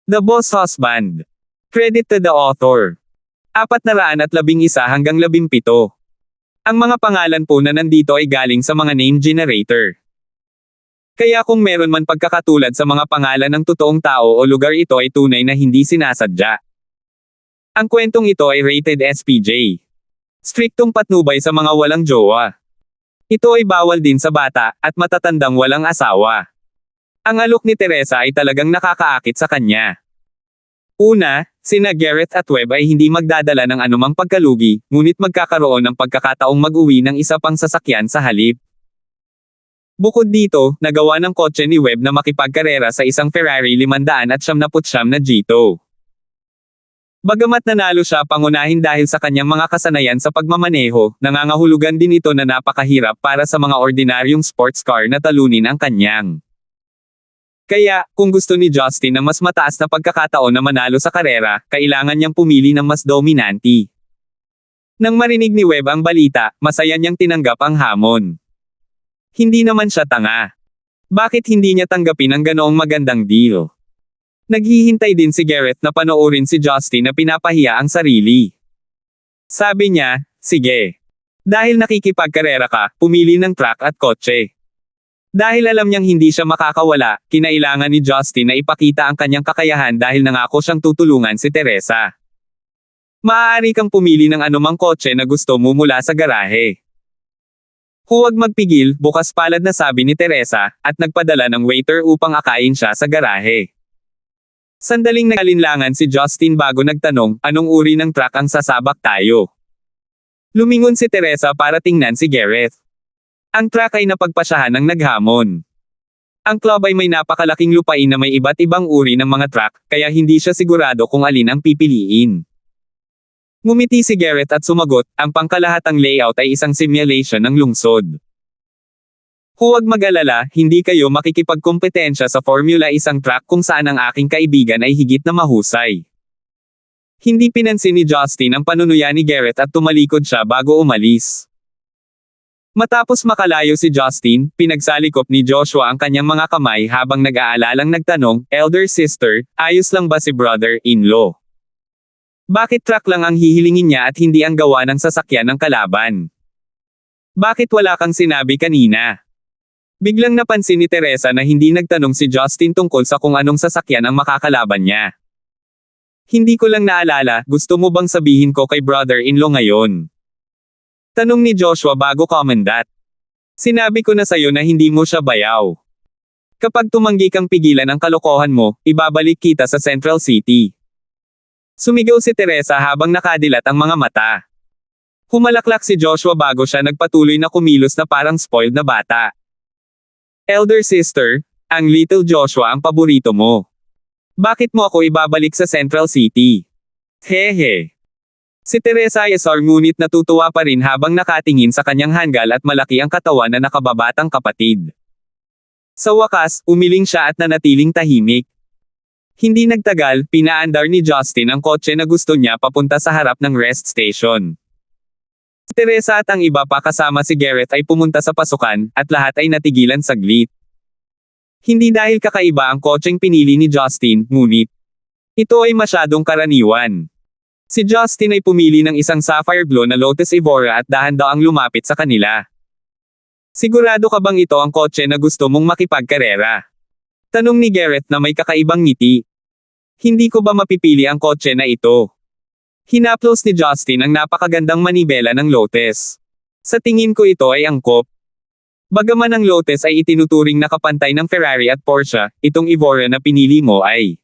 The Boss Husband. Credit to the author. 411 hanggang 17. Ang mga pangalan po na nandito ay galing sa mga name generator. Kaya kung meron man pagkakatulad sa mga pangalan ng totoong tao o lugar, ito ay tunay na hindi sinasadya. Ang kwentong ito ay rated SPJ. Striktong patnubay sa mga walang jowa. Ito ay bawal din sa bata at matatandang walang asawa. Ang alok ni Teresa ay talagang nakakaakit sa kanya. Una, sina Gareth at Webb ay hindi magdadala ng anumang pagkalugi, ngunit magkakaroon ng pagkakataong mag-uwi ng isa pang sasakyan sa halip. Bukod dito, nagawa ng kotse ni Webb na makipagkarera sa isang Ferrari 599 na Gito. Bagamat nanalo siya pangunahin dahil sa kanyang mga kasanayan sa pagmamaneho, nangangahulugan din ito na napakahirap para sa mga ordinaryong sports car na talunin ang kanyang. Kaya, kung gusto ni Justin ng mas mataas na pagkakataon na manalo sa karera, kailangan niyang pumili ng mas dominanti. Nang marinig ni Webb ang balita, masaya niyang tinanggap ang hamon. Hindi naman siya tanga. Bakit hindi niya tanggapin ang ganoong magandang deal? Naghihintay din si Gareth na panoorin si Justin na pinapahiya ang sarili. Sabi niya, sige. Dahil nakikipagkarera ka, pumili ng truck at kotse. Dahil alam niyang hindi siya makakawala, kinailangan ni Justin na ipakita ang kanyang kakayahan dahil nangako siyang tutulungan si Teresa. Maaari kang pumili ng anumang kotse na gusto mo mula sa garahe. Huwag magpigil, bukas palad na sabi ni Teresa, at nagpadala ng waiter upang akain siya sa garahe. Sandaling nag-alinlangan si Justin bago nagtanong, anong uri ng truck ang sasabak tayo? Lumingon si Teresa para tingnan si Gareth. Ang truck ay napagpasyahan ng naghamon. Ang club ay may napakalaking lupain na may iba't ibang uri ng mga truck, kaya hindi siya sigurado kung alin ang pipiliin. Ngumiti si Gareth at sumagot, ang pangkalahatang layout ay isang simulation ng lungsod. Huwag mag-alala, hindi kayo makikipagkompetensya sa Formula 1 truck kung saan ang aking kaibigan ay higit na mahusay. Hindi pinansin ni Justin ang panunuya ni Gareth at tumalikod siya bago umalis. Matapos makalayo si Justin, pinagsalikop ni Joshua ang kanyang mga kamay habang nag-aalalang nagtanong, Elder sister, ayos lang ba si brother-in-law? Bakit truck lang ang hihilingin niya at hindi ang gawa ng sasakyan ng kalaban? Bakit wala kang sinabi kanina? Biglang napansin ni Teresa na hindi nagtanong si Justin tungkol sa kung anong sasakyan ang makakalaban niya. Hindi ko lang naalala, gusto mo bang sabihin ko kay brother-in-law ngayon? Tanong ni Joshua bago komendat. Sinabi ko na sayo na hindi mo siya bayaw. Kapag tumanggi kang pigilan ang kalokohan mo, ibabalik kita sa Central City. Sumigaw si Teresa habang nakadilat ang mga mata. Humalaklak si Joshua bago siya nagpatuloy na kumilos na parang spoiled na bata. Elder sister, ang little Joshua ang paborito mo. Bakit mo ako ibabalik sa Central City? Hehe. Si Teresa ay asar ngunit natutuwa pa rin habang nakatingin sa kanyang hanggal at malaki ang katawan na nakababatang kapatid. Sa wakas, umiling siya at nanatiling tahimik. Hindi nagtagal, pinaandar ni Justin ang kotse na gusto niya papunta sa harap ng rest station. Si Teresa at ang iba pa kasama si Gareth ay pumunta sa pasukan, at lahat ay natigilan saglit. Hindi dahil kakaiba ang kotseng pinili ni Justin, ngunit ito ay masyadong karaniwan. Si Justin ay pumili ng isang sapphire blue na Lotus Evora at dahan-daang lumapit sa kanila. Sigurado ka bang ito ang kotse na gusto mong makipagkarera? Tanong ni Gareth na may kakaibang ngiti. Hindi ko ba mapipili ang kotse na ito? Hinaplos ni Justin ang napakagandang manibela ng Lotus. Sa tingin ko ito ay angkop. Bagaman ang Lotus ay itinuturing na kapantay ng Ferrari at Porsche, itong Evora na pinili mo ay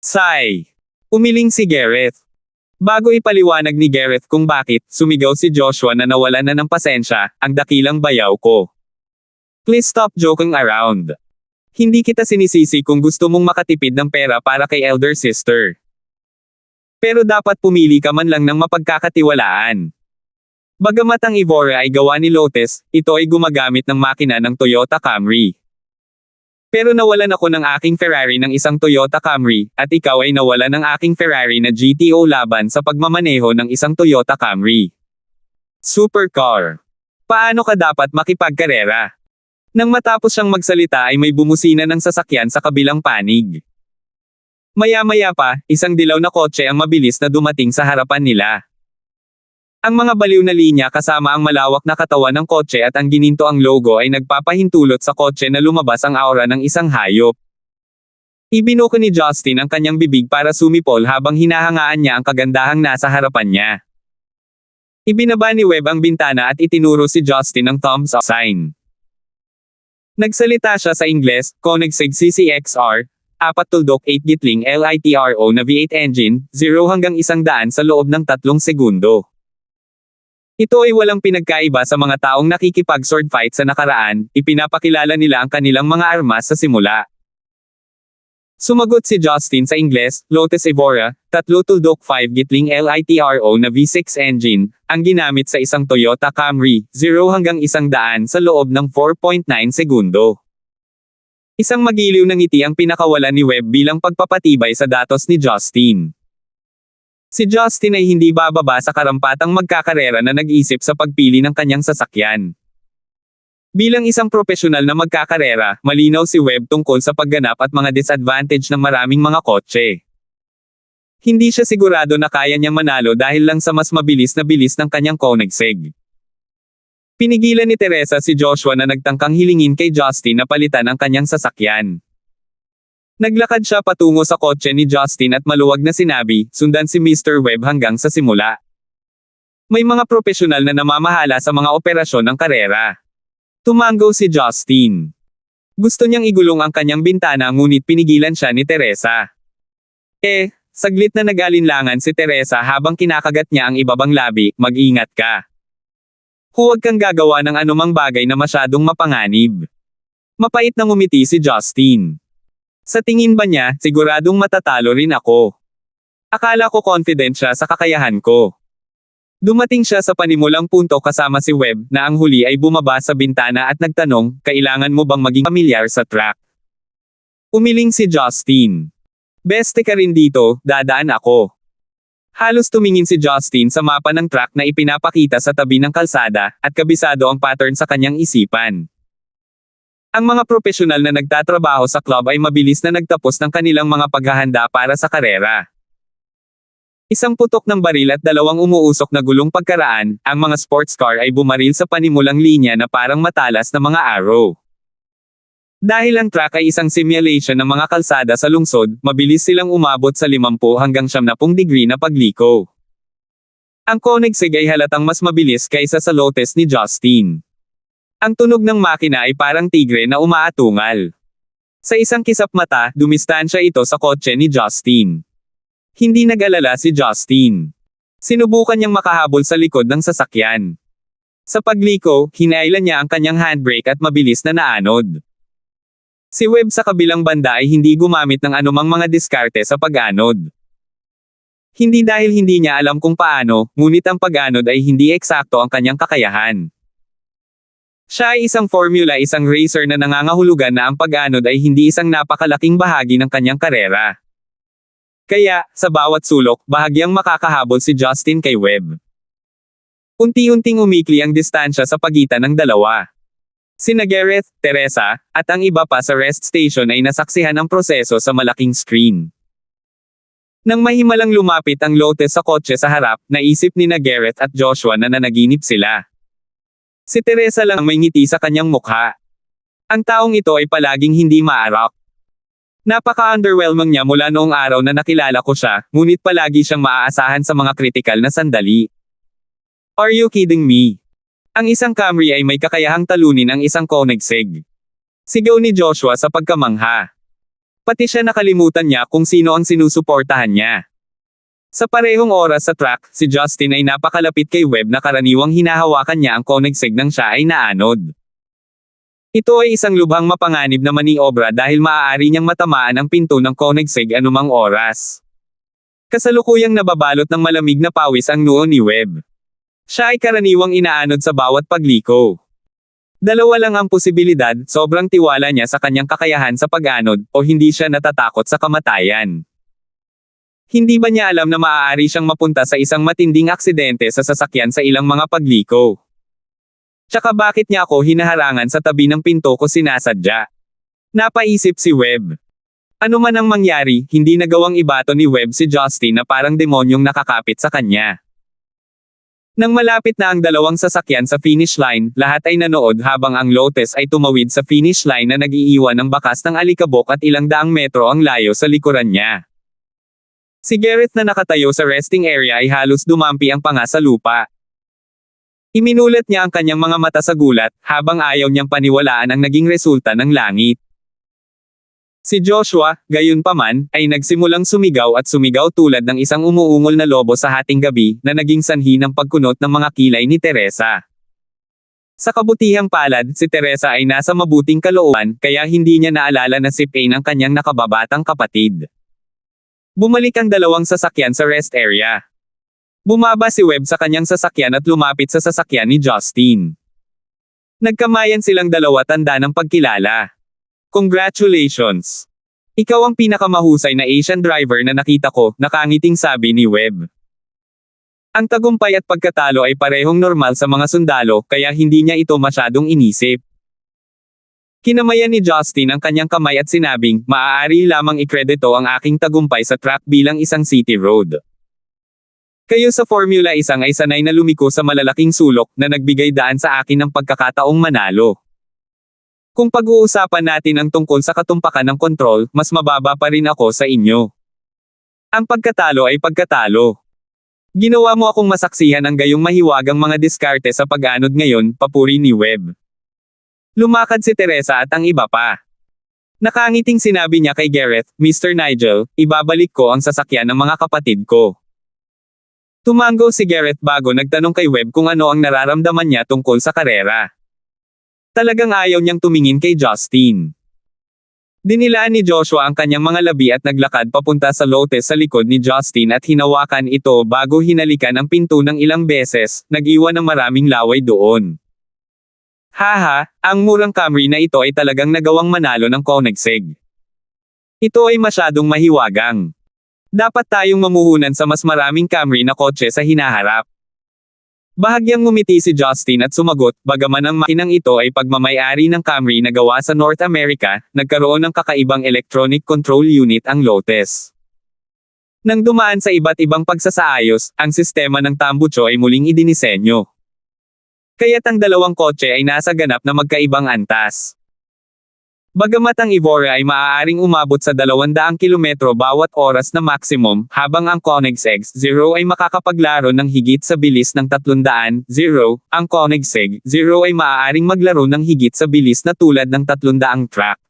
Sigh. Umiling si Gareth. Bago ipaliwanag ni Gareth kung bakit, sumigaw si Joshua na nawalan na ng pasensya, ang dakilang bayaw ko. Please stop joking around. Hindi kita sinisisi kung gusto mong makatipid ng pera para kay elder sister. Pero dapat pumili ka man lang ng mapagkakatiwalaan. Bagamat ang Evora ay gawa ni Lotus, ito ay gumagamit ng makina ng Toyota Camry. Pero nawalan ako ng aking Ferrari ng isang Toyota Camry, at ikaw ay nawalan ng aking Ferrari na GTO laban sa pagmamaneho ng isang Toyota Camry. Supercar. Paano ka dapat makipagkarera? Nang matapos siyang magsalita ay may bumusina ng sasakyan sa kabilang panig. Maya-maya pa, isang dilaw na kotse ang mabilis na dumating sa harapan nila. Ang mga baliw na linya kasama ang malawak na katawan ng kotse at ang gininto ang logo ay nagpapahintulot sa kotse na lumabas ang aura ng isang hayop. Ibinuko ni Justin ang kanyang bibig para sumipol habang hinahangaan niya ang kagandahang nasa harapan niya. Ibinaba ni Webb ang bintana at itinuro si Justin ang thumbs up sign. Nagsalita siya sa Ingles, Koenigsegg CCXR, 4.8 gitling LITRO na V8 engine, 0 hanggang 100 sa loob ng 3 segundo. Ito ay walang pinagkaiba sa mga taong nakikipag-sword fight sa nakaraan, ipinapakilala nila ang kanilang mga armas sa simula. Sumagot si Justin sa Ingles, Lotus Evora, 3.5 gitling LITRO na V6 engine, ang ginamit sa isang Toyota Camry, 0 hanggang 100 sa loob ng 4.9 segundo. Isang magiliw na ngiti ang pinakawalan ni Webb bilang pagpapatibay sa datos ni Justin. Si Justin ay hindi bababa sa karampatang magkakarera na nag-isip sa pagpili ng kanyang sasakyan. Bilang isang profesional na magkakarera, malinaw si Webb tungkol sa pagganap at mga disadvantage ng maraming mga kotse. Hindi siya sigurado na kaya niyang manalo dahil lang sa mas mabilis na bilis ng kanyang Koenigsegg. Pinigilan ni Teresa si Joshua na nagtangkang hilingin kay Justin na palitan ang kanyang sasakyan. Naglakad siya patungo sa kotse ni Justin at maluwag na sinabi, sundan si Mr. Webb hanggang sa simula. May mga profesional na namamahala sa mga operasyon ng karera. Tumango si Justin. Gusto niyang igulong ang kanyang bintana ngunit pinigilan siya ni Teresa. Saglit na nag-alinlangan si Teresa habang kinakagat niya ang ibabang labi, mag-ingat ka. Huwag kang gagawa ng anumang bagay na masyadong mapanganib. Mapait na ngumiti si Justin. Sa tingin ba niya, siguradong matatalo rin ako. Akala ko confident siya sa kakayahan ko. Dumating siya sa panimulang punto kasama si Webb, na ang huli ay bumaba sa bintana at nagtanong, kailangan mo bang maging pamilyar sa track? Umiling si Justin. Beste ka rin dito, dadaan ako. Halos tumingin si Justin sa mapa ng track na ipinapakita sa tabi ng kalsada, at kabisado ang pattern sa kanyang isipan. Ang mga profesional na nagtatrabaho sa club ay mabilis na nagtapos ng kanilang mga paghahanda para sa karera. Isang putok ng baril at 2 umuusok na gulong pagkaraan, ang mga sports car ay bumaril sa panimulang linya na parang matalas na mga arrow. Dahil ang track ay isang simulation ng mga kalsada sa lungsod, mabilis silang umabot sa 50 hanggang 70 degree na pagliko. Ang Koenigsegg ay halatang mas mabilis kaysa sa Lotus ni Justin. Ang tunog ng makina ay parang tigre na umaatungal. Sa isang kisap mata, dumistansya ito sa kotse ni Justin. Hindi nag-alala si Justin. Sinubukan niyang makahabol sa likod ng sasakyan. Sa pagliko, hinailan niya ang kanyang handbrake at mabilis na naanod. Si Webb sa kabilang banda ay hindi gumamit ng anumang mga diskarte sa pag-anod. Hindi dahil hindi niya alam kung paano, ngunit ang pag-anod ay hindi eksakto ang kanyang kakayahan. Siya ay isang Formula 1 racer na nangangahulugan na ang pag-anod ay hindi isang napakalaking bahagi ng kanyang karera. Kaya, sa bawat sulok, bahagyang makakahabol si Justin kay Webb. Unti-unting umikli ang distansya sa pagitan ng dalawa. Sina Gareth, Teresa, at ang iba pa sa rest station ay nasaksihan ang proseso sa malaking screen. Nang mahimalang lumapit ang Lotus sa kotse sa harap, naisip ni Gareth at Joshua na nanaginip sila. Si Teresa lang ang may ngiti sa kanyang mukha. Ang taong ito ay palaging hindi maarak. Napaka-underwhelming niya mula noong araw na nakilala ko siya, ngunit palagi siyang maaasahan sa mga kritikal na sandali. Are you kidding me? Ang isang Camry ay may kakayahang talunin ang isang Koenigsegg. Sigaw ni Joshua sa pagkamangha. Pati siya nakalimutan niya kung sino ang sinusuportahan niya. Sa parehong oras sa track, si Justin ay napakalapit kay Webb na karaniwang hinahawakan niya ang Koenigsegg nang siya ay naanod. Ito ay isang lubhang mapanganib na maniobra dahil maaari niyang matamaan ang pinto ng Koenigsegg anumang oras. Kasalukuyang nababalot ng malamig na pawis ang noo ni Webb. Siya ay karaniwang inaanod sa bawat pagliko. Dalawa lang ang posibilidad, sobrang tiwala niya sa kanyang kakayahan sa pag-anod, o hindi siya natatakot sa kamatayan. Hindi ba niya alam na maaari siyang mapunta sa isang matinding aksidente sa sasakyan sa ilang mga pagliko? Tsaka bakit niya ako hinaharangan sa tabi ng pinto ko sinasadya? Napaisip si Webb. Ano man ang mangyari, hindi nagawang ibato ni Webb si Justin na parang demonyong nakakapit sa kanya. Nang malapit na ang dalawang sasakyan sa finish line, lahat ay nanood habang ang Lotus ay tumawid sa finish line na nag-iiwan ng bakas ng alikabok at ilang daang metro ang layo sa likuran niya. Si Gareth na nakatayo sa resting area ay halos dumampi ang panga sa lupa. Iminulat niya ang kanyang mga mata sa gulat, habang ayaw niyang paniwalaan ang naging resulta ng langit. Si Joshua, gayunpaman, ay nagsimulang sumigaw at sumigaw tulad ng isang umuungol na lobo sa hating gabi na naging sanhi ng pagkunot ng mga kilay ni Teresa. Sa kabutihang palad, si Teresa ay nasa mabuting kalooban, kaya hindi niya naalala na si Payne ang kanyang nakababatang kapatid. Bumalik ang dalawang sasakyan sa rest area. Bumaba si Webb sa kanyang sasakyan at lumapit sa sasakyan ni Justin. Nagkamayan silang dalawa tanda ng pagkilala. Congratulations! Ikaw ang pinakamahusay na Asian driver na nakita ko, nakangiting sabi ni Webb. Ang tagumpay at pagkatalo ay parehong normal sa mga sundalo, kaya hindi niya ito masyadong inisip. Kinamayan ni Justin ang kanyang kamay at sinabing, maaari lamang ikredito ang aking tagumpay sa track bilang isang city road. Kayo sa Formula 1 ay sanay na lumiko sa malalaking sulok na nagbigay daan sa akin ng pagkakataong manalo. Kung pag-uusapan natin ang tungkol sa katumpakan ng kontrol, mas mababa pa rin ako sa inyo. Ang pagkatalo ay pagkatalo. Ginawa mo akong masaksihan ng gayong mahiwagang mga diskarte sa pag-anod ngayon, papuri ni Webb. Lumakad si Teresa at ang iba pa. Nakangiting sinabi niya kay Gareth, Mr. Nigel, ibabalik ko ang sasakyan ng mga kapatid ko. Tumango si Gareth bago nagtanong kay Webb kung ano ang nararamdaman niya tungkol sa karera. Talagang ayaw niyang tumingin kay Justin. Dinilaan ni Joshua ang kanyang mga labi at naglakad papunta sa Lotus sa likod ni Justin at hinawakan ito bago hinalikan ang pinto ng ilang beses, nag-iwan ng maraming laway doon. Haha, ang murang Camry na ito ay talagang nagawang manalo ng Koenigsegg. Ito ay masyadong mahiwagang. Dapat tayong mamuhunan sa mas maraming Camry na kotse sa hinaharap. Bahagyang ngumiti si Justin at sumagot, bagaman ang makinang ito ay pagmamay-ari ng Camry na gawa sa North America, nagkaroon ng kakaibang electronic control unit ang Lotus. Nang dumaan sa iba't ibang pagsasaayos, ang sistema ng tambucho ay muling idinisenyo. Kaya't ang dalawang kotse ay nasa ganap na magkaibang antas. Bagamat ang Evora ay maaaring umabot sa 200 kilometro bawat oras na maximum, habang ang Koenigsegg Zero ay makakapaglaro ng higit sa bilis ng 300, ang Koenigsegg Zero ay maaaring maglaro ng higit sa bilis na tulad ng 300 track.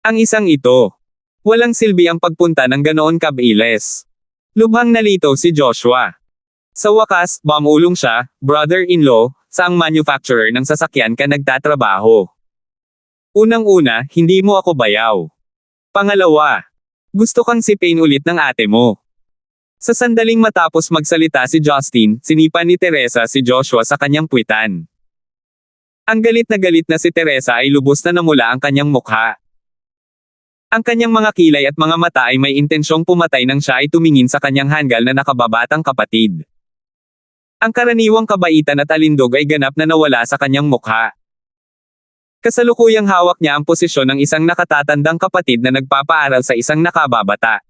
Ang isang ito. Walang silbi ang pagpunta ng ganoon kabilis. Lubhang nalito si Joshua. Sa wakas, bumulong siya, brother-in-law, sa ang manufacturer ng sasakyan ka nagtatrabaho. Unang-una, hindi mo ako bayaw. Pangalawa, gusto kang sipin ulit ng ate mo. Sa sandaling matapos magsalita si Justin, sinipan ni Teresa si Joshua sa kanyang puwitan. Ang galit na si Teresa ay lubos na namula ang kanyang mukha. Ang kanyang mga kilay at mga mata ay may intensyong pumatay nang siya ay tumingin sa kanyang hanggal na nakababatang kapatid. Ang karaniwang kabaitan at alindog ay ganap na nawala sa kanyang mukha. Kasalukuyang hawak niya ang posisyon ng isang nakatatandang kapatid na nagpapaaral sa isang nakababata.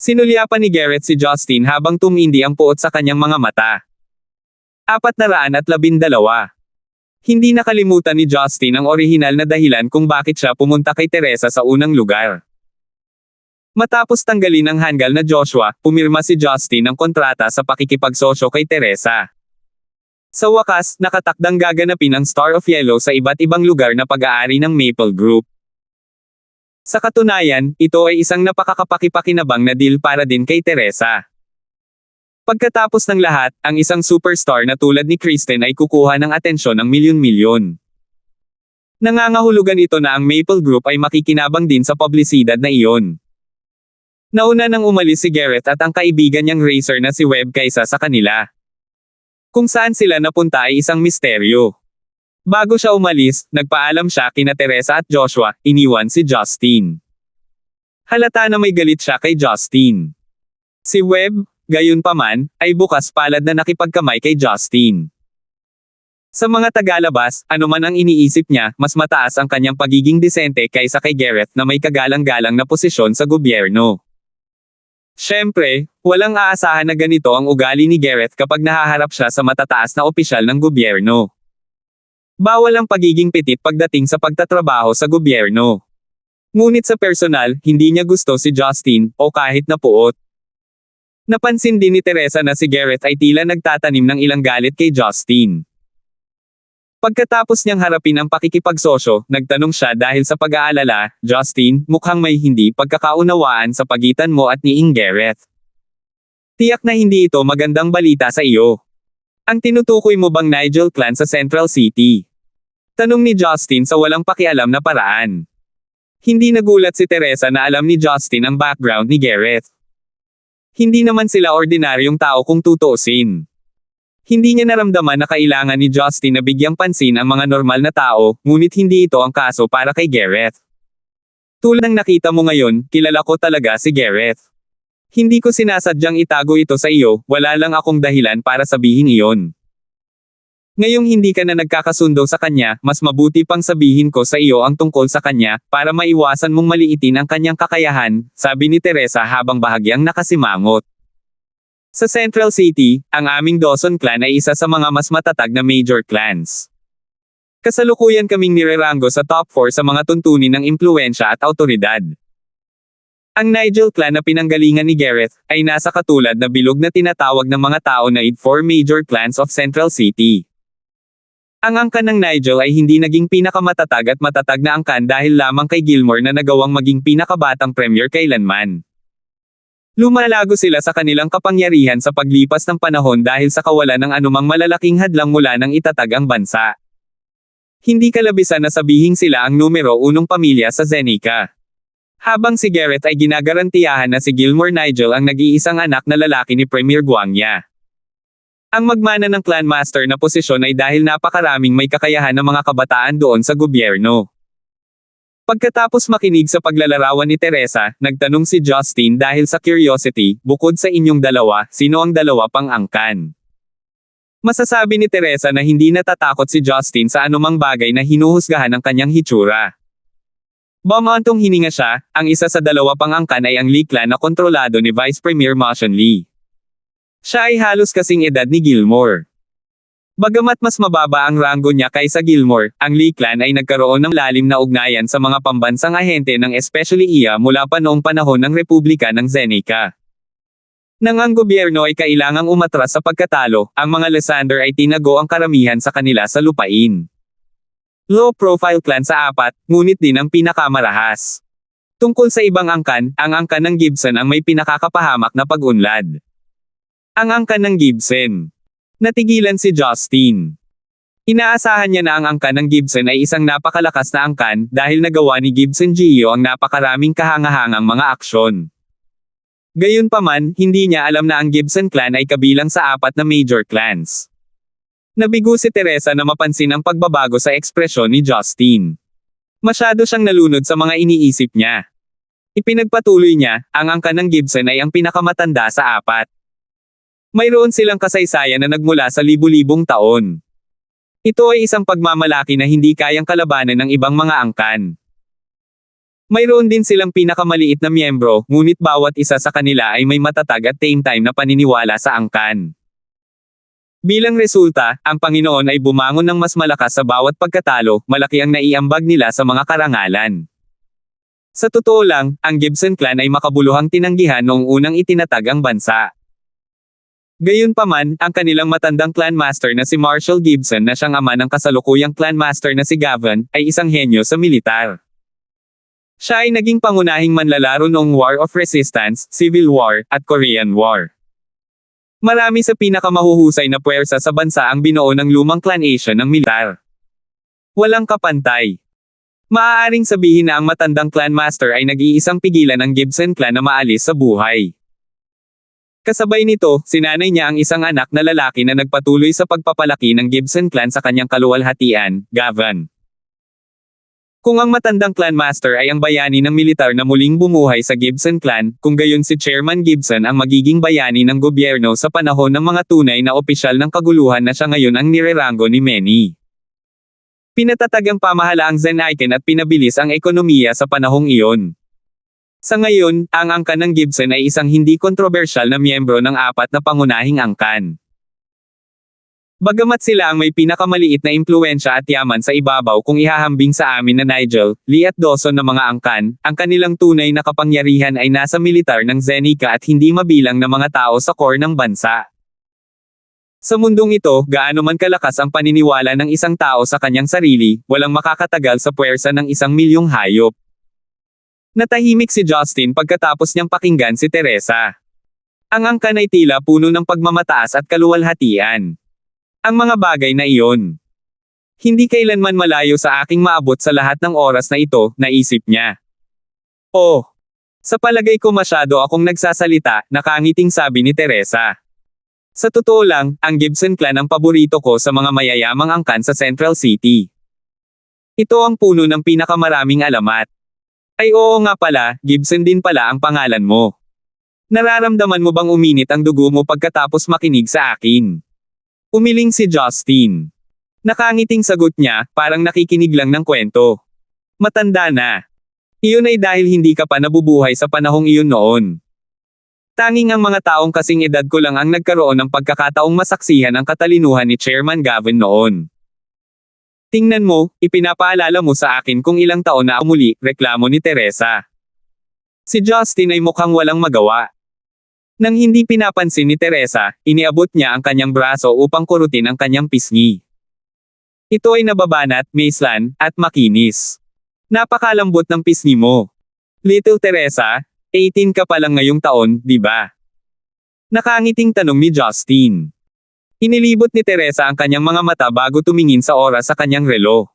Sinulyapan ni Gareth si Justin habang tumindi ang puot sa kanyang mga mata. 412. Hindi nakalimutan ni Justin ang orihinal na dahilan kung bakit siya pumunta kay Teresa sa unang lugar. Matapos tanggalin ang hanggal na Joshua, pumirma si Justin ng kontrata sa pakikipagsosyo kay Teresa. Sa wakas, nakatakdang gaganapin ang Star of Yellow sa iba't ibang lugar na pag-aari ng Maple Group. Sa katunayan, ito ay isang napakakapakipakinabang na deal para din kay Teresa. Pagkatapos ng lahat, ang isang superstar na tulad ni Kristen ay kukuha ng atensyon ng milyon-milyon. Nangangahulugan ito na ang Maple Group ay makikinabang din sa publisidad na iyon. Nauna nang umalis si Gareth at ang kaibigan niyang racer na si Webb kaysa sa kanila. Kung saan sila napunta ay isang misteryo. Bago siya umalis, nagpaalam siya kina Teresa at Joshua, iniwan si Justin. Halata na may galit siya kay Justin. Si Webb, gayunpaman, ay bukas palad na nakipagkamay kay Justin. Sa mga tagalabas, anuman ang iniisip niya, mas mataas ang kanyang pagiging disente kaysa kay Gareth na may kagalang-galang na posisyon sa gobyerno. Siyempre, walang aasahan na ganito ang ugali ni Gareth kapag nahaharap siya sa matataas na opisyal ng gobyerno. Bawal ang pagiging petit pagdating sa pagtatrabaho sa gobyerno. Ngunit sa personal, hindi niya gusto si Justin, o kahit na puot. Napansin din ni Teresa na si Gareth ay tila nagtatanim ng ilang galit kay Justin. Pagkatapos niyang harapin ang pakikipagsosyo, nagtanong siya dahil sa pag-aalala, Justin, mukhang may hindi pagkakaunawaan sa pagitan mo at ni Gareth. Tiyak na hindi ito magandang balita sa iyo. Ang tinutukoy mo bang Nigel clan sa Central City? Tanong ni Justin sa walang pakialam na paraan. Hindi nagulat si Teresa na alam ni Justin ang background ni Gareth. Hindi naman sila ordinaryong tao kung tutuusin. Hindi niya naramdaman na kailangan ni Justin na bigyang pansin ang mga normal na tao, ngunit hindi ito ang kaso para kay Gareth. Tulad ng nakita mo ngayon, kilala ko talaga si Gareth. Hindi ko sinasadyang itago ito sa iyo, wala lang akong dahilan para sabihin iyon. Ngayong hindi ka na nagkakasundo sa kanya, mas mabuti pang sabihin ko sa iyo ang tungkol sa kanya, para maiwasan mong maliitin ang kanyang kakayahan, sabi ni Teresa habang bahagyang nakasimangot. Sa Central City, ang aming Dawson clan ay isa sa mga mas matatag na major clans. Kasalukuyan kaming nirerango sa top 4 sa mga tuntunin ng impluwensya at awtoridad. Ang Nigel clan na pinanggalingan ni Gareth, ay nasa katulad na bilog na tinatawag ng mga tao na id 4 major clans of Central City. Ang angkan ng Nigel ay hindi naging pinakamatatag at matatag na angkan dahil lamang kay Gilmore na nagawang maging pinakabatang premier kailanman. Lumalago sila sa kanilang kapangyarihan sa paglipas ng panahon dahil sa kawalan ng anumang malalaking hadlang mula nang itatag ang bansa. Hindi kalabisan na sabihing sila ang numero 1 pamilya sa Zenica. Habang si Gareth ay ginagarantiyahan na si Gilmore Nigel ang nag-iisang anak na lalaki ni Premier Guangya. Ang magmana ng clan master na posisyon ay dahil napakaraming may kakayahan ng mga kabataan doon sa gobyerno. Pagkatapos makinig sa paglalarawan ni Teresa, nagtanong si Justin dahil sa curiosity, bukod sa inyong dalawa, sino ang dalawa pang angkan? Masasabi ni Teresa na hindi natatakot si Justin sa anumang bagay na hinuhusgahan ng kanyang hitsura. Bumantong hininga siya, ang isa sa dalawa pang angkan ay ang Lee clan na kontrolado ni Vice Premier Motion Lee. Siya ay halos kasing edad ni Gilmore. Bagamat mas mababa ang ranggo niya kaysa Gilmore, ang Lee clan ay nagkaroon ng lalim na ugnayan sa mga pambansang ahente ng especially IA mula pa noong panahon ng Republika ng Zenica. Nang ang gobyerno ay kailangang umatras sa pagkatalo, ang mga Lysander ay tinago ang karamihan sa kanila sa lupain. Low-profile clan sa 4, ngunit din ang pinakamarahas. Tungkol sa ibang angkan, ang angkan ng Gibson ang may pinakakapahamak na pag-unlad. Ang angkan ng Gibson. Natigilan si Justin. Inaasahan niya na ang angkan ng Gibson ay isang napakalakas na angkan dahil nagawa ni Gibson Gio ang napakaraming kahangahangang mga aksyon. Gayunpaman, hindi niya alam na ang Gibson clan ay kabilang sa 4 na major clans. Nabigo si Teresa na mapansin ang pagbabago sa ekspresyon ni Justin. Masyado siyang nalunod sa mga iniisip niya. Ipinagpatuloy niya, ang angkan ng Gibson ay ang pinakamatanda sa 4. Mayroon silang kasaysayan na nagmula sa libu-libong taon. Ito ay isang pagmamalaki na hindi kayang kalabanan ng ibang mga angkan. Mayroon din silang pinakamaliit na miyembro, ngunit bawat isa sa kanila ay may matatag at time na paniniwala sa angkan. Bilang resulta, ang Panginoon ay bumangon ng mas malakas sa bawat pagkatalo, malaki ang naiambag nila sa mga karangalan. Sa totoo lang, ang Gibson clan ay makabuluhang tinanggihan noong unang itinatag ang bansa. Gayunpaman, ang kanilang matandang clan master na si Marshall Gibson na siyang ama ng kasalukuyang clan master na si Gavin, ay isang henyo sa militar. Siya ay naging pangunahing manlalaro noong War of Resistance, Civil War, at Korean War. Marami sa pinakamahuhusay na puwersa sa bansa ang binuo ng lumang clan Asian ng militar. Walang kapantay. Maaaring sabihin na ang matandang clan master ay nag-iisang pigilan ng Gibson clan na maalis sa buhay. Kasabay nito, sinanay niya ang isang anak na lalaki na nagpatuloy sa pagpapalaki ng Gibson clan sa kanyang kaluwalhatian, Gavin. Kung ang matandang clan master ay ang bayani ng militar na muling bumuhay sa Gibson clan, kung gayon si Chairman Gibson ang magiging bayani ng gobyerno sa panahon ng mga tunay na opisyal ng kaguluhan na siya ngayon ang nirerango ni Manny. Pinatatag ang pamahalaang Zen-Iken at pinabilis ang ekonomiya sa panahong iyon. Sa ngayon, ang angkan ng Gibson ay isang hindi kontrobersyal na miyembro ng 4 na pangunahing angkan. Bagamat sila ang may pinakamaliit na impluwensya at yaman sa ibabaw kung ihahambing sa amin na Nigel, Lee at Dawson na mga angkan, ang kanilang tunay na kapangyarihan ay nasa militar ng Zenica at hindi mabilang na mga tao sa core ng bansa. Sa mundong ito, gaano man kalakas ang paniniwala ng isang tao sa kanyang sarili, walang makakatagal sa puwersa ng 1,000,000 hayop. Natahimik si Justin pagkatapos niyang pakinggan si Teresa. Ang angkan ay tila puno ng pagmamataas at kaluwalhatian. Ang mga bagay na iyon. Hindi kailanman malayo sa aking maabot sa lahat ng oras na ito, naisip niya. Oh! Sa palagay ko masyado akong nagsasalita, nakangiting sabi ni Teresa. Sa totoo lang, ang Gibson clan ang paborito ko sa mga mayayamang angkan sa Central City. Ito ang puno ng pinakamaraming alamat. Ay oo nga pala, Gibson din pala ang pangalan mo. Nararamdaman mo bang uminit ang dugo mo pagkatapos makinig sa akin? Umiling si Justin. Nakangiting sagot niya, parang nakikinig lang ng kwento. Matanda na. Iyon ay dahil hindi ka pa nabubuhay sa panahong iyon noon. Tanging ang mga taong kasing edad ko lang ang nagkaroon ng pagkakataong masaksihan ang katalinuhan ni Chairman Gavin noon. Tingnan mo, ipinapaalala mo sa akin kung ilang taon na muli, reklamo ni Teresa. Si Justin ay mukhang walang magawa. Nang hindi pinapansin ni Teresa, iniabot niya ang kanyang braso upang kurutin ang kanyang pisngi. Ito ay nababanat, maislan, at makinis. Napakalambot ng pisngi mo. Little Teresa, 18 ka pa lang ngayong taon, di ba? Nakangiting tanong ni Justin. Inilibot ni Teresa ang kanyang mga mata bago tumingin sa oras sa kanyang relo.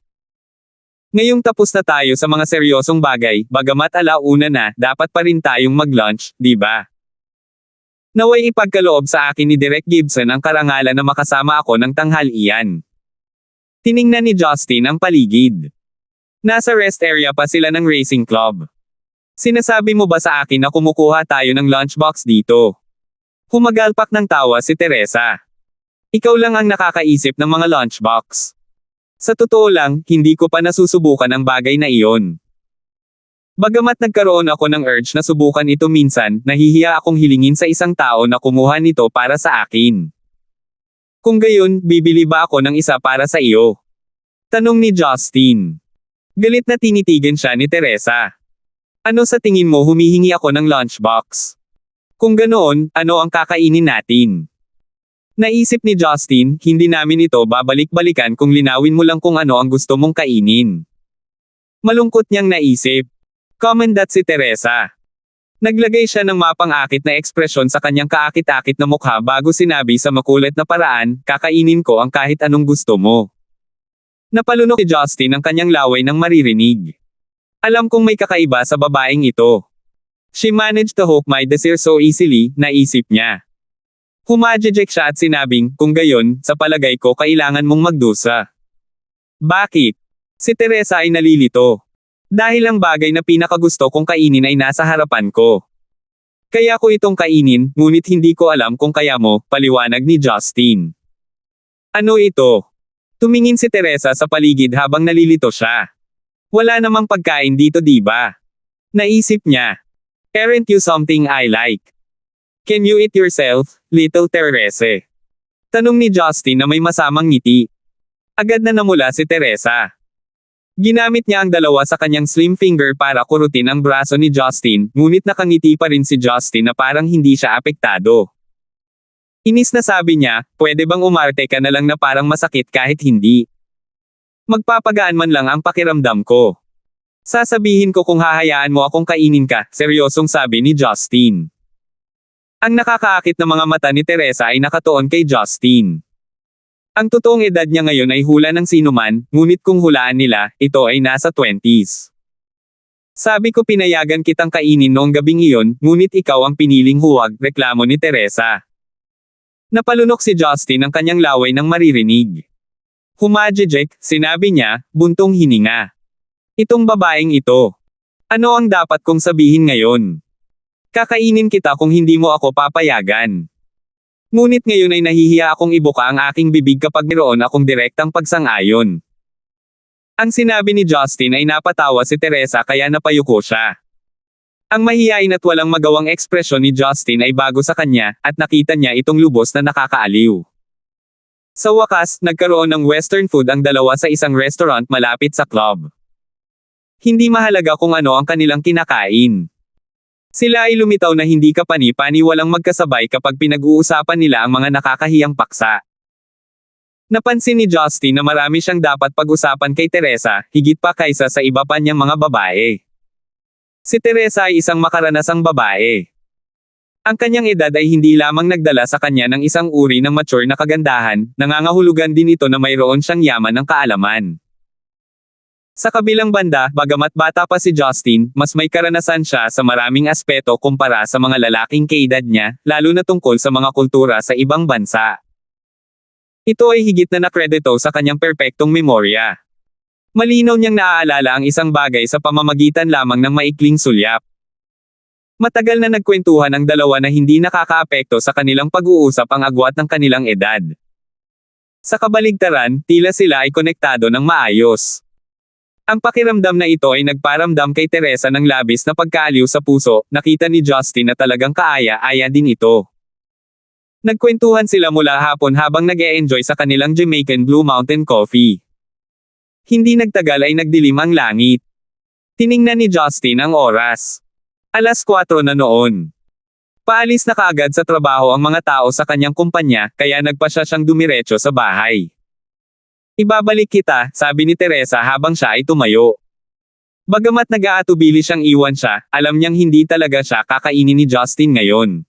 Ngayong tapos na tayo sa mga seryosong bagay, bagamat alauna na, dapat pa rin tayong mag-lunch, di ba? Naway ipagkaloob sa akin ni Direk Gibson ang karangalan na makasama ako ng tanghalian. Tiningnan ni Justin ang paligid. Nasa rest area pa sila ng racing club. Sinasabi mo ba sa akin na kumukuha tayo ng lunchbox dito? Humagalpak ng tawa si Teresa. Ikaw lang ang nakakaisip ng mga lunchbox. Sa totoo lang, hindi ko pa nasusubukan ang bagay na iyon. Bagamat nagkaroon ako ng urge na subukan ito minsan, nahihiya akong hilingin sa isang tao na kumuha nito para sa akin. Kung gayon, bibili ba ako ng isa para sa iyo? Tanong ni Justin. Galit na tinitigan siya ni Teresa. Ano sa tingin mo humihingi ako ng lunchbox? Kung ganoon, ano ang kakainin natin? Naisip ni Justin, hindi namin ito babalik-balikan kung linawin mo lang kung ano ang gusto mong kainin. Malungkot niyang naisip. Commendat si Teresa. Naglagay siya ng mapang-akit na ekspresyon sa kanyang kaakit-akit na mukha bago sinabi sa makulit na paraan, kakainin ko ang kahit anong gusto mo. Napalunok si Justin ang kanyang laway nang maririnig. Alam kong may kakaiba sa babaeng ito. She managed to hook my desire so easily, naisip niya. Humajejek siya at sinabing, kung gayon, sa palagay ko kailangan mong magdusa. Bakit? Si Teresa ay nalilito. Dahil ang bagay na pinakagusto kong kainin ay nasa harapan ko. Kaya ko itong kainin, ngunit hindi ko alam kung kaya mo, paliwanag ni Justin. Ano ito? Tumingin si Teresa sa paligid habang nalilito siya. Wala namang pagkain dito diba? Naisip niya. Aren't you something I like? Can you eat yourself, little Teresa? Tanong ni Justin na may masamang ngiti. Agad na namula si Teresa. Ginamit niya ang dalawa sa kanyang slim finger para kurutin ang braso ni Justin, ngunit nakangiti pa rin si Justin na parang hindi siya apektado. Inis na sabi niya, pwede bang umarte ka na lang na parang masakit kahit hindi? Magpapagaan man lang ang pakiramdam ko. Sasabihin ko kung hahayaan mo akong kainin ka, seryosong sabi ni Justin. Ang nakakaakit na mga mata ni Teresa ay nakatuon kay Justin. Ang totoong edad niya ngayon ay hula ng sinuman, ngunit kung hulaan nila, ito ay nasa 20s. Sabi ko pinayagan kitang kainin noong gabing iyon, ngunit ikaw ang piniling huwag, reklamo ni Teresa. Napalunok si Justin ang kanyang laway nang maririnig. Humajejek, sinabi niya, buntong hininga. Itong babaeng ito. Ano ang dapat kong sabihin ngayon? Kakainin kita kung hindi mo ako papayagan. Ngunit ngayon ay nahihiya akong ibuka ang aking bibig kapag mayroon akong direktang pagsang-ayon. Ang sinabi ni Justin ay napatawa si Teresa kaya napayuko siya. Ang mahiyain at walang magawang ekspresyon ni Justin ay bago sa kanya, at nakita niya itong lubos na nakakaaliw. Sa wakas, nagkaroon ng western food ang dalawa sa isang restaurant malapit sa club. Hindi mahalaga kung ano ang kanilang kinakain. Sila ay lumitaw na hindi kapani-pani walang magkasabay kapag pinag-uusapan nila ang mga nakakahiyang paksa. Napansin ni Justin na marami siyang dapat pag-usapan kay Teresa, higit pa kaysa sa iba pa niyang mga babae. Si Teresa ay isang makaranasang babae. Ang kanyang edad ay hindi lamang nagdala sa kanya ng isang uri ng mature na kagandahan, nangangahulugan din ito na mayroon siyang yaman ng kaalaman. Sa kabilang banda, bagamat bata pa si Justin, mas may karanasan siya sa maraming aspeto kumpara sa mga lalaking kaedad niya, lalo na tungkol sa mga kultura sa ibang bansa. Ito ay higit na nakredito sa kanyang perpektong memorya. Malinaw niyang naaalala ang isang bagay sa pamamagitan lamang ng maikling sulyap. Matagal na nagkwentuhan ang dalawa na hindi nakakaapekto sa kanilang pag-uusap ang agwat ng kanilang edad. Sa kabaligtaran, tila sila ay konektado ng maayos. Ang pakiramdam na ito ay nagparamdam kay Teresa ng labis na pagkaaliw sa puso, nakita ni Justin na talagang kaaya-aya din ito. Nagkwentuhan sila mula hapon habang nag-e-enjoy sa kanilang Jamaican Blue Mountain Coffee. Hindi nagtagal ay nagdilim ang langit. Tiningnan ni Justin ang oras. 4:00 na noon. Paalis na kaagad sa trabaho ang mga tao sa kanyang kumpanya, kaya nagpasya siyang dumiretso sa bahay. Ibabalik kita, sabi ni Teresa habang siya ay tumayo. Bagamat nag-aatubili siyang iwan siya, alam niyang hindi talaga siya kakainin ni Justin ngayon.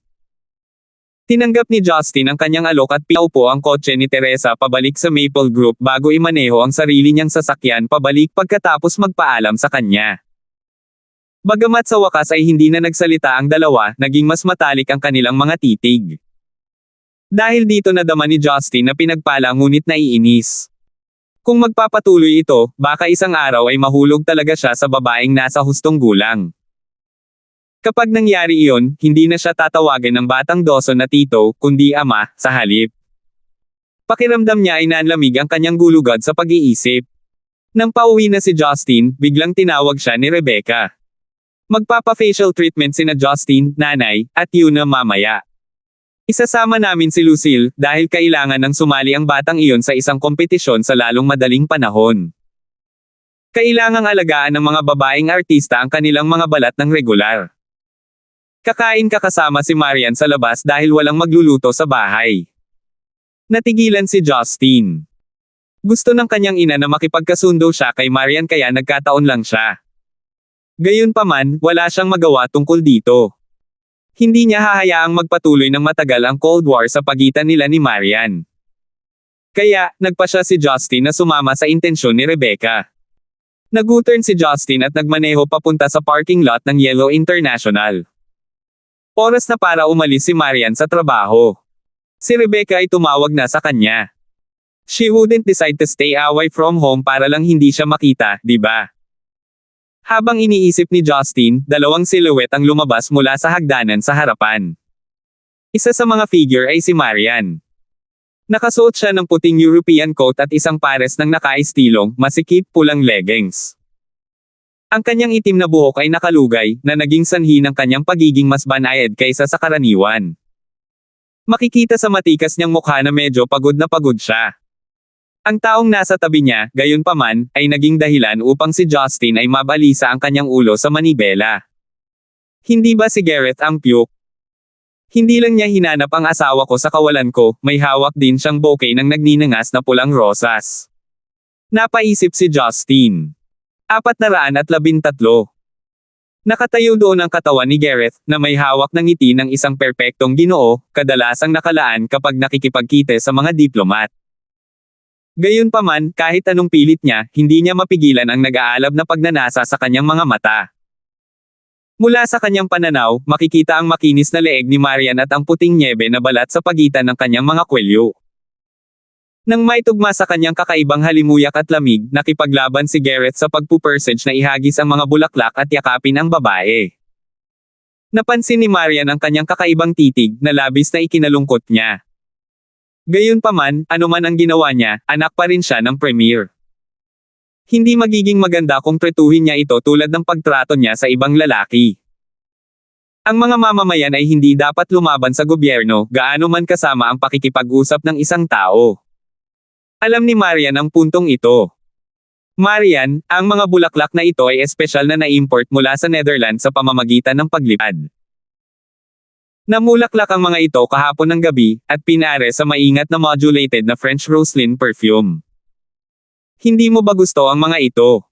Tinanggap ni Justin ang kanyang alok at pinaupo ang kotse ni Teresa pabalik sa Maple Group bago imaneho ang sarili niyang sasakyan pabalik pagkatapos magpaalam sa kanya. Bagamat sa wakas ay hindi na nagsalita ang dalawa, naging mas matalik ang kanilang mga titig. Dahil dito nadama ni Justin na pinagpala ngunit naiinis. Kung magpapatuloy ito, baka isang araw ay mahulog talaga siya sa babaeng nasa hustong gulang. Kapag nangyari iyon, hindi na siya tatawagin ng batang Dawson na tito, kundi ama, sa halip. Pakiramdam niya ay nanlamig ang kanyang gulugod sa pag-iisip. Nang pauwi na si Justin, biglang tinawag siya ni Rebecca. Magpapa-facial treatment sina Justin, nanay, at Yuna mamaya. Isasama namin si Lucille, dahil kailangan nang sumali ang batang iyon sa isang kompetisyon sa lalong madaling panahon. Kailangang alagaan ng mga babaeng artista ang kanilang mga balat ng regular. Kakain kasama si Marian sa labas dahil walang magluluto sa bahay. Natigilan si Justin. Gusto ng kanyang ina na makipagkasundo siya kay Marian kaya nagkataon lang siya. Gayunpaman, wala siyang magawa tungkol dito. Hindi niya hahayaang magpatuloy ng matagal ang Cold War sa pagitan nila ni Marian. Kaya, nagpasya si Justin na sumama sa intensyon ni Rebecca. Nag-U-turn si Justin at nagmaneho papunta sa parking lot ng Yellow International. Oras na para umalis si Marian sa trabaho. Si Rebecca ay tumawag na sa kanya. She wouldn't decide to stay away from home para lang hindi siya makita, di ba? Habang iniisip ni Justin, dalawang silhouette ang lumabas mula sa hagdanan sa harapan. Isa sa mga figure ay si Marian. Nakasuot siya ng puting European coat at isang pares ng nakaistilong, masikip pulang leggings. Ang kanyang itim na buhok ay nakalugay, na naging sanhi ng kanyang pagiging mas banayad kaysa sa karaniwan. Makikita sa matikas niyang mukha na medyo pagod na pagod siya. Ang taong nasa tabi niya, gayunpaman, ay naging dahilan upang si Justin ay mabalisa ang kanyang ulo sa manibela. Hindi ba si Gareth ang puke? Hindi lang niya hinanap ang asawa ko sa kawalan ko, may hawak din siyang bouquet ng nagninangas na pulang rosas. Napaisip si Justin. 413. Nakatayo doon ang katawan ni Gareth, na may hawak ng ngiti ng isang perpektong Ginoo, kadalasang nakalaan kapag nakikipagkita sa mga diplomat. Gayunpaman, kahit anong pilit niya, hindi niya mapigilan ang nag-aalab na pagnanasa sa kanyang mga mata. Mula sa kanyang pananaw, makikita ang makinis na leeg ni Marian at ang puting nyebe na balat sa pagitan ng kanyang mga kwelyo. Nang may tugma sa kanyang kakaibang halimuyak at lamig, nakipaglaban si Gareth sa pagpupursage na ihagis ang mga bulaklak at yakapin ang babae. Napansin ni Marian ang kanyang kakaibang titig na labis na ikinalungkot niya. Gayunpaman, anuman ang ginawa niya, anak pa rin siya ng premier. Hindi magiging maganda kung tretuhin niya ito tulad ng pagtrato niya sa ibang lalaki. Ang mga mamamayan ay hindi dapat lumaban sa gobyerno, gaano man kasama ang pakikipag-usap ng isang tao. Alam ni Marian ang puntong ito. Marian, ang mga bulaklak na ito ay espesyal na na-import mula sa Netherlands sa pamamagitan ng paglipad. Namulaklak ang mga ito kahapon ng gabi, at pinare sa maingat na modulated na French Roselyn perfume. Hindi mo ba gusto ang mga ito?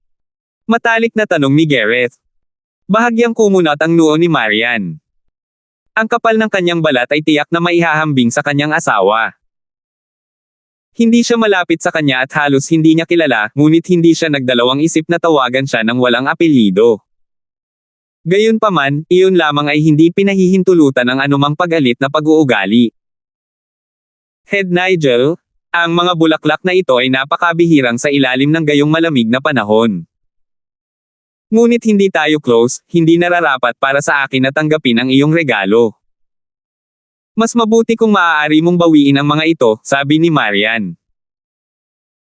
Matalik na tanong ni Gareth. Bahagyang kumunat ang noo ni Marian. Ang kapal ng kanyang balat ay tiyak na maihahambing sa kanyang asawa. Hindi siya malapit sa kanya at halos hindi niya kilala, ngunit hindi siya nagdalawang isip na tawagan siya ng walang apelyido. Gayunpaman, iyon lamang ay hindi pinahihintulutan ng anumang pag-alit na pag-uugali. Head Nigel, ang mga bulaklak na ito ay napakabihirang sa ilalim ng gayong malamig na panahon. Ngunit hindi tayo close, hindi nararapat para sa akin na tanggapin ang iyong regalo. Mas mabuti kung maaari mong bawiin ang mga ito, sabi ni Marian.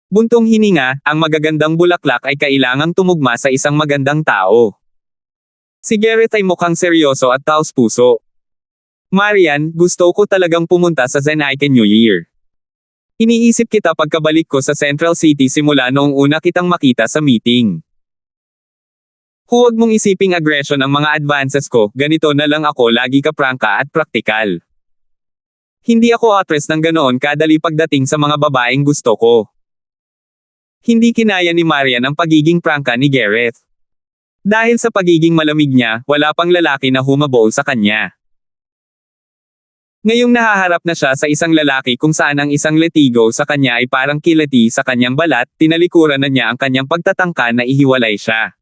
Buntong hininga, ang magagandang bulaklak ay kailangang tumugma sa isang magandang tao. Si Gareth ay mukhang seryoso at taos-puso. Marian, gusto ko talagang pumunta sa Zenaike New Year. Iniisip kita pagkabalik ko sa Central City simula noong una kitang makita sa meeting. Huwag mong isiping aggression ang mga advances ko, ganito na lang ako lagi kaprangka at praktikal. Hindi ako actress ng ganoon kadali pagdating sa mga babaeng gusto ko. Hindi kinaya ni Marian ang pagiging prangka ni Gareth. Dahil sa pagiging malamig niya, wala pang lalaki na humabol sa kanya. Ngayong nahaharap na siya sa isang lalaki kung saan ang isang letigo sa kanya ay parang kilati sa kanyang balat, tinalikuran na niya ang kanyang pagtatangka na ihiwalay siya.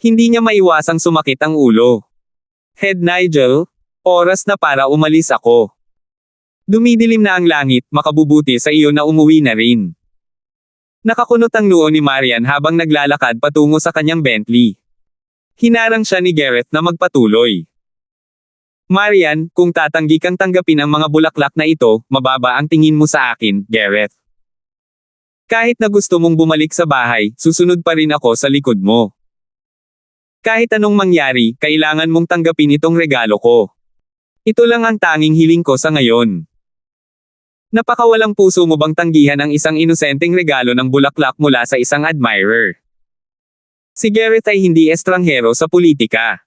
Hindi niya maiwasang sumakit ang ulo. Head Nigel, oras na para umalis ako. Dumidilim na ang langit, makabubuti sa iyo na umuwi na rin. Nakakunot ang noo ni Marian habang naglalakad patungo sa kanyang Bentley. Hinarang siya ni Gareth na magpatuloy. Marian, kung tatanggi kang tanggapin ang mga bulaklak na ito, mababa ang tingin mo sa akin, Gareth. Kahit na gusto mong bumalik sa bahay, susunod pa rin ako sa likod mo. Kahit anong mangyari, kailangan mong tanggapin itong regalo ko. Ito lang ang tanging hiling ko sa ngayon. Napakawalang puso mo bang tanggihan ang isang inosenteng regalo ng bulaklak mula sa isang admirer? Si Gareth ay hindi estranghero sa politika.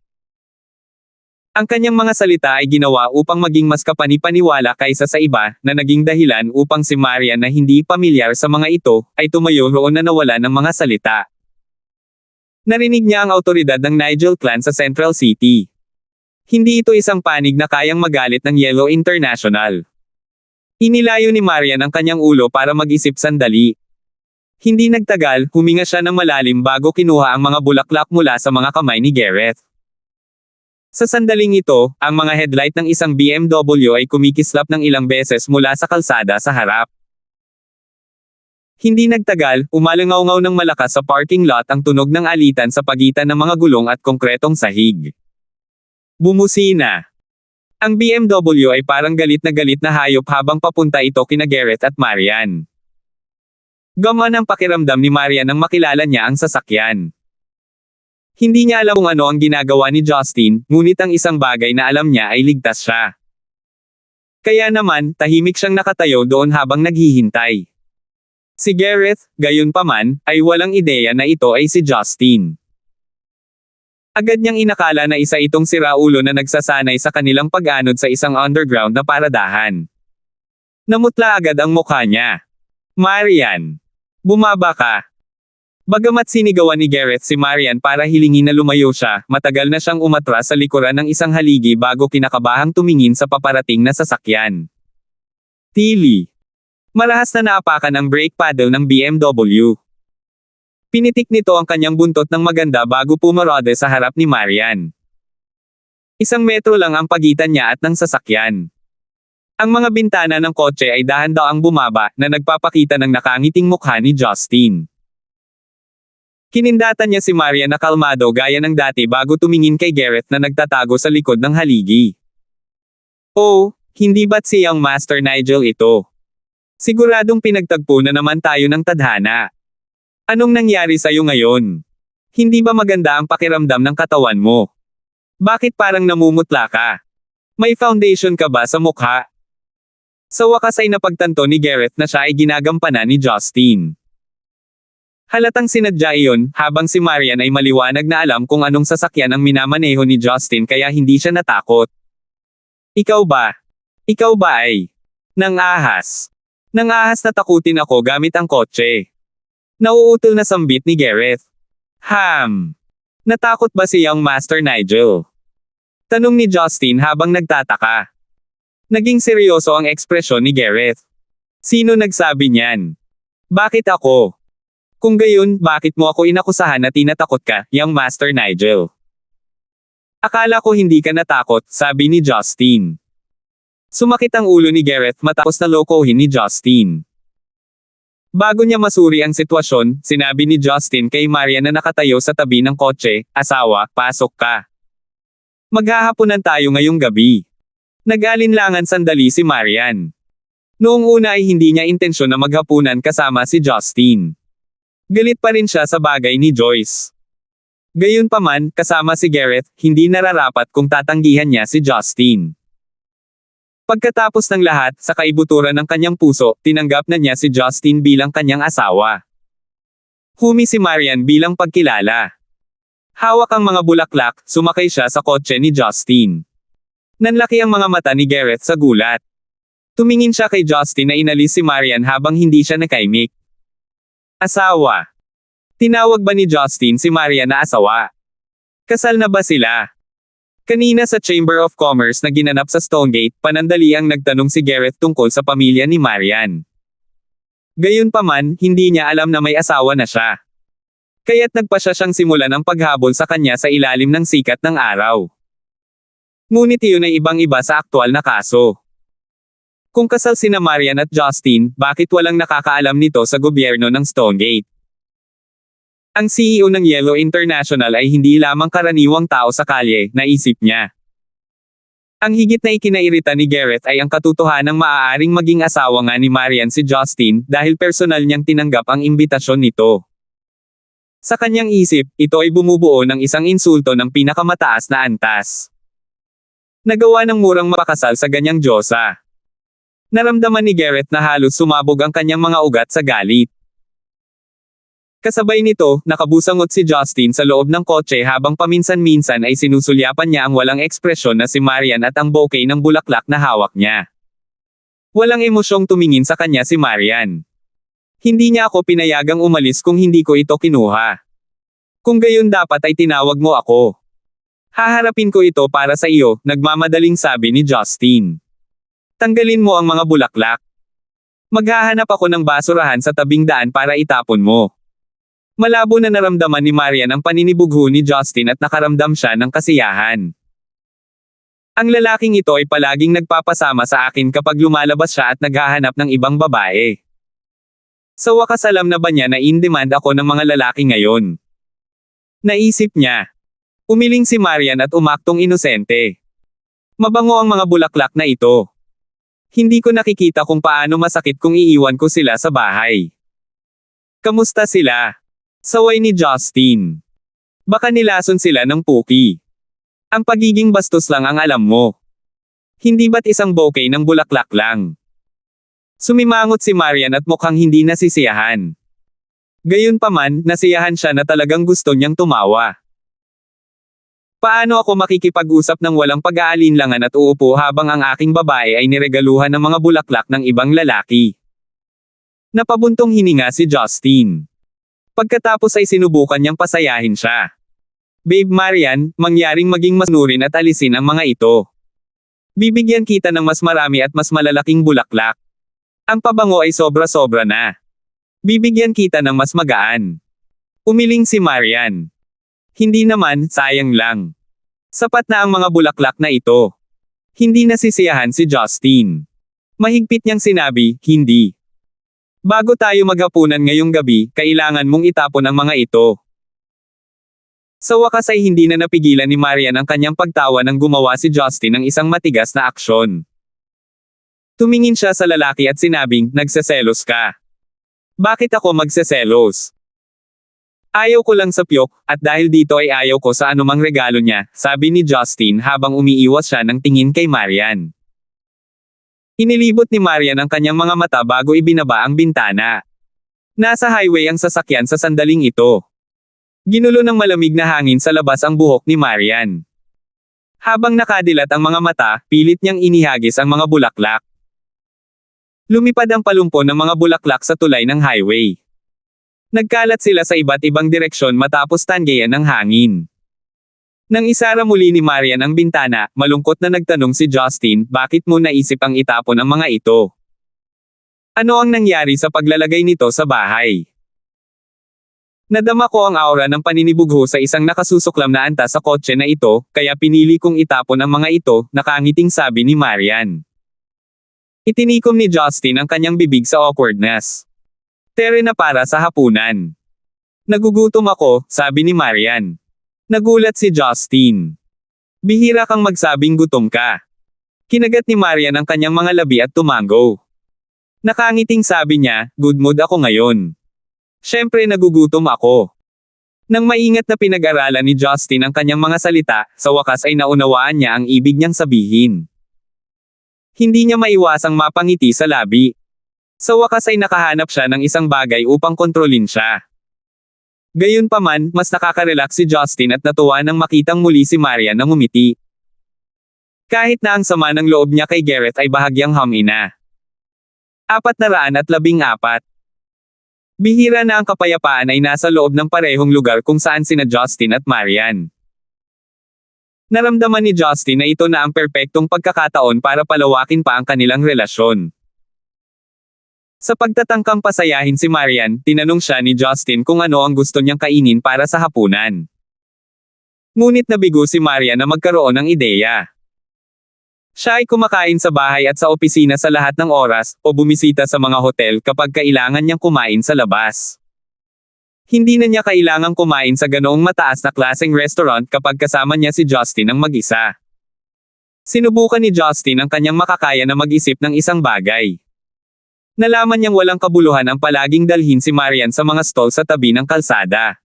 Ang kanyang mga salita ay ginawa upang maging mas kapani-paniwala kaysa sa iba, na naging dahilan upang si Marian na hindi pamilyar sa mga ito, ay tumayo roon na nawala ng mga salita. Narinig niya ang awtoridad ng Nigel clan sa Central City. Hindi ito isang panig na kayang magalit ng Yellow International. Inilayo ni Marian ang kanyang ulo para mag-isip sandali. Hindi nagtagal, huminga siya ng malalim bago kinuha ang mga bulaklak mula sa mga kamay ni Gareth. Sa sandaling ito, ang mga headlight ng isang BMW ay kumikislap ng ilang beses mula sa kalsada sa harap. Hindi nagtagal, umalangaw-ngaw ng malakas sa parking lot ang tunog ng alitan sa pagitan ng mga gulong at konkretong sahig. Bumusina. Ang BMW ay parang galit na hayop habang papunta ito kina Gareth at Marian. Gamaan ang pakiramdam ni Marian nang makilala niya ang sasakyan. Hindi niya alam kung ano ang ginagawa ni Justin, ngunit ang isang bagay na alam niya ay ligtas siya. Kaya naman, tahimik siyang nakatayo doon habang naghihintay. Si Gareth, gayunpaman, ay walang ideya na ito ay si Justin. Agad niyang inakala na isa itong siraulo na nagsasanay sa kanilang pag-anod sa isang underground na paradahan. Namutla agad ang mukha niya. Marian! Bumaba ka! Bagamat sinigawan ni Gareth si Marian para hilingin na lumayo siya, matagal na siyang umatras sa likuran ng isang haligi bago kinakabahang tumingin sa paparating na sasakyan. Tili! Marahas na naapakan ang brake paddle ng BMW. Pinitik nito ang kanyang buntot ng maganda bago pumarode sa harap ni Marian. 1 metro lang ang pagitan niya at ng sasakyan. Ang mga bintana ng kotse ay dahan-daang bumaba na nagpapakita ng nakangiting mukha ni Justin. Kinindatan niya si Marian na kalmado gaya ng dati bago tumingin kay Gareth na nagtatago sa likod ng haligi. Oh, hindi ba't si Young Master Nigel ito? Siguradong pinagtagpo na naman tayo ng tadhana. Anong nangyari sa'yo ngayon? Hindi ba maganda ang pakiramdam ng katawan mo? Bakit parang namumutla ka? May foundation ka ba sa mukha? Sa wakas ay napagtanto ni Gareth na siya ay ginagampanan ni Justin. Halatang sinadya iyon, habang si Marian ay maliwanag na alam kung anong sasakyan ang minamaneho ni Justin kaya hindi siya natakot. Ikaw ba? Ikaw ba ay nang-ahas? Nang-ahas na takutin ako gamit ang kotse. Nauutol na sambit ni Gareth. Natakot ba si Young Master Nigel? Tanong ni Justin habang nagtataka. Naging seryoso ang ekspresyon ni Gareth. Sino nagsabi niyan? Bakit ako? Kung gayon, bakit mo ako inakusahan na tinatakot ka, Young Master Nigel? Akala ko hindi ka natakot, sabi ni Justin. Sumakit ang ulo ni Gareth matapos na lokohin ni Justin. Bago niya masuri ang sitwasyon, sinabi ni Justin kay Marian na nakatayo sa tabi ng kotse, asawa, pasok ka. Maghahaponan tayo ngayong gabi. Nag-alinlangan sandali si Marian. Noong una ay hindi niya intensyon na maghapunan kasama si Justin. Galit pa rin siya sa bagay ni Joyce. Gayunpaman, kasama si Gareth, hindi nararapat kung tatanggihan niya si Justin. Pagkatapos ng lahat, sa kaibuturan ng kanyang puso, tinanggap na niya si Justin bilang kanyang asawa. Humi si Marian bilang pagkilala. Hawak ang mga bulaklak, sumakay siya sa kotse ni Justin. Nanlaki ang mga mata ni Gareth sa gulat. Tumingin siya kay Justin na inalis si Marian habang hindi siya nakaimik. Asawa. Tinawag ba ni Justin si Marian na asawa? Kasal na ba sila? Kanina sa Chamber of Commerce na ginanap sa Stonegate, panandaliang nagtanong si Gareth tungkol sa pamilya ni Marian. Gayunpaman, hindi niya alam na may asawa na siya. Kaya't nagpasya siyang simulan ang paghabol sa kanya sa ilalim ng sikat ng araw. Ngunit iyon ay ibang-iba sa aktwal na kaso. Kung kasal sina Marian at Justin, bakit walang nakakaalam nito sa gobyerno ng Stonegate? Ang CEO ng Yellow International ay hindi lamang karaniwang tao sa kalye, naisip niya. Ang higit na ikinairita ni Gareth ay ang katotohanang maaaring maging asawa nga ni Marian si Justin dahil personal niyang tinanggap ang imbitasyon nito. Sa kanyang isip, ito ay bumubuo ng isang insulto ng pinakamataas na antas. Nagawa ng murang mapakasal sa ganyang diyosa. Naramdaman ni Gareth na halos sumabog ang kanyang mga ugat sa galit. Kasabay nito, nakabusangot si Justin sa loob ng kotse habang paminsan-minsan ay sinusulyapan niya ang walang ekspresyon na si Marian at ang bouquet ng bulaklak na hawak niya. Walang emosyong tumingin sa kanya si Marian. Hindi niya ako pinayagang umalis kung hindi ko ito kinuha. Kung gayon dapat ay tinawag mo ako. Haharapin ko ito para sa iyo, nagmamadaling sabi ni Justin. Tanggalin mo ang mga bulaklak. Maghahanap ako ng basurahan sa tabing daan para itapon mo. Malabo na naramdaman ni Marian ang paninibugho ni Justin at nakaramdam siya ng kasiyahan. Ang lalaking ito ay palaging nagpapasama sa akin kapag lumalabas siya at naghahanap ng ibang babae. Sa wakas alam na ba niya na in-demand ako ng mga lalaki ngayon? Naisip niya. Umiling si Marian at umaktong inosente. Mabango ang mga bulaklak na ito. Hindi ko nakikita kung paano masakit kung iiwan ko sila sa bahay. Kamusta sila? Saway ni Justin. Baka nilason sila ng puki. Ang pagiging bastos lang ang alam mo. Hindi ba't isang bouquet ng bulaklak lang? Sumimangot si Marian at mukhang hindi nasisiyahan. Gayunpaman, nasiyahan siya na talagang gusto niyang tumawa. Paano ako makikipag-usap ng walang pag-aalinlangan at uupo habang ang aking babae ay niregaluhan ng mga bulaklak ng ibang lalaki? Napabuntong hininga si Justin. Pagkatapos ay sinubukan niyang pasayahin siya. Babe Marian, mangyaring maging masunurin at alisin ang mga ito. Bibigyan kita ng mas marami at mas malalaking bulaklak. Ang pabango ay sobra-sobra na. Bibigyan kita ng mas magaan. Umiling si Marian. Hindi naman, sayang lang. Sapat na ang mga bulaklak na ito. Hindi nasisiyahan si Justin. Mahigpit niyang sinabi, hindi. Bago tayo maghapunan ngayong gabi, kailangan mong itapon ang mga ito. Sa wakas ay hindi na napigilan ni Marian ang kanyang pagtawa nang gumawa si Justin ng isang matigas na aksyon. Tumingin siya sa lalaki at sinabing, nagseselos ka. Bakit ako magseselos? Ayaw ko lang sa piyok, at dahil dito ay ayaw ko sa anumang regalo niya, sabi ni Justin habang umiiwas siya ng tingin kay Marian. Inilibot ni Marian ang kanyang mga mata bago ibinaba ang bintana. Nasa highway ang sasakyan sa sandaling ito. Ginulo ng malamig na hangin sa labas ang buhok ni Marian. Habang nakadilat ang mga mata, pilit niyang inihagis ang mga bulaklak. Lumipad ang palumpo ng mga bulaklak sa tulay ng highway. Nagkalat sila sa iba't ibang direksyon matapos tanggayan ng hangin. Nang isara muli ni Marian ang bintana, malungkot na nagtanong si Justin, bakit mo naisip ang itapon ang mga ito? Ano ang nangyari sa paglalagay nito sa bahay? Nadama ko ang aura ng paninibugho sa isang nakasusuklam na antas sa kotse na ito, kaya pinili kong itapon ang mga ito, nakangiting sabi ni Marian. Itinikom ni Justin ang kanyang bibig sa awkwardness. Tere na para sa hapunan. Nagugutom ako, sabi ni Marian. Nagulat si Justin. Bihira kang magsabing gutom ka. Kinagat ni Marian ang kanyang mga labi at tumango. Nakangiting sabi niya, good mood ako ngayon. Siyempre nagugutom ako. Nang maingat na pinag-aralan ni Justin ang kanyang mga salita, sa wakas ay naunawaan niya ang ibig niyang sabihin. Hindi niya maiwasang mapangiti sa labi. Sa wakas ay nakahanap siya ng isang bagay upang kontrolin siya. Gayunpaman, mas nakaka-relax si Justin at natuwa nang makitang muli si Marian na ngumiti. Kahit na ang sama ng loob niya kay Gareth ay bahagyang humina. 414. Bihira na ang kapayapaan ay nasa loob ng parehong lugar kung saan sina Justin at Marian. Naramdaman ni Justin na ito na ang perpektong pagkakataon para palawakin pa ang kanilang relasyon. Sa pagtatangkang pasayahin si Marian, tinanong siya ni Justin kung ano ang gusto niyang kainin para sa hapunan. Ngunit nabigo si Marian na magkaroon ng ideya. Siya ay kumakain sa bahay at sa opisina sa lahat ng oras, o bumisita sa mga hotel kapag kailangan niyang kumain sa labas. Hindi na niya kailangang kumain sa ganoong mataas na klaseng restaurant kapag kasama niya si Justin ang mag-isa. Sinubukan ni Justin ang kanyang makakaya na mag-isip ng isang bagay. Nalaman niyang walang kabuluhan ang palaging dalhin si Marian sa mga stall sa tabi ng kalsada.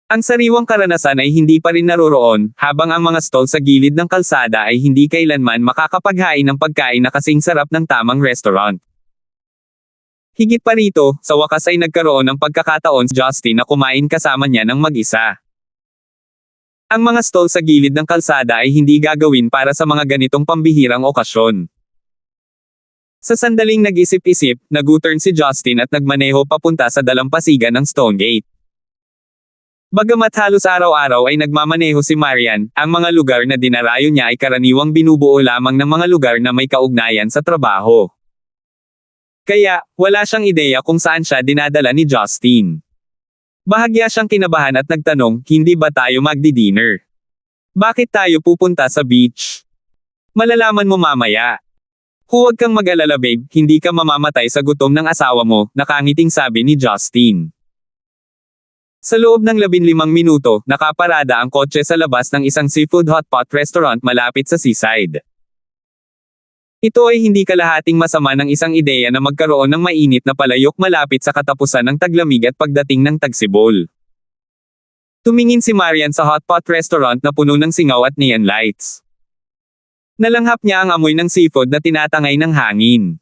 Ang sariwang karanasan ay hindi pa rin naroroon, habang ang mga stall sa gilid ng kalsada ay hindi kailanman makakapaghain ng pagkain na kasing sarap ng tamang restaurant. Higit pa rito, sa wakas ay nagkaroon ng pagkakataon si Justin na kumain kasama niya ng mag-isa. Ang mga stall sa gilid ng kalsada ay hindi gagawin para sa mga ganitong pambihirang okasyon. Sa sandaling nag-isip-isip, nag-U-turn si Justin at nagmaneho papunta sa dalampasigan ng Stonegate. Bagamat halos araw-araw ay nagmamaneho si Marian, ang mga lugar na dinarayo niya ay karaniwang binubuo lamang ng mga lugar na may kaugnayan sa trabaho. Kaya, wala siyang ideya kung saan siya dinadala ni Justin. Bahagya siyang kinabahan at nagtanong, hindi ba tayo magdi-dinner? Bakit tayo pupunta sa beach? Malalaman mo mamaya. Huwag kang mag-alala babe, hindi ka mamamatay sa gutom ng asawa mo, nakangiting sabi ni Justin. Sa loob ng 15 minuto, nakaparada ang kotse sa labas ng isang seafood hotpot restaurant malapit sa seaside. Ito ay hindi kalahating masama ng isang ideya na magkaroon ng mainit na palayok malapit sa katapusan ng taglamig at pagdating ng tagsibol. Tumingin si Marian sa hotpot restaurant na puno ng singaw at neon lights. Nalanghap niya ang amoy ng seafood na tinatangay ng hangin.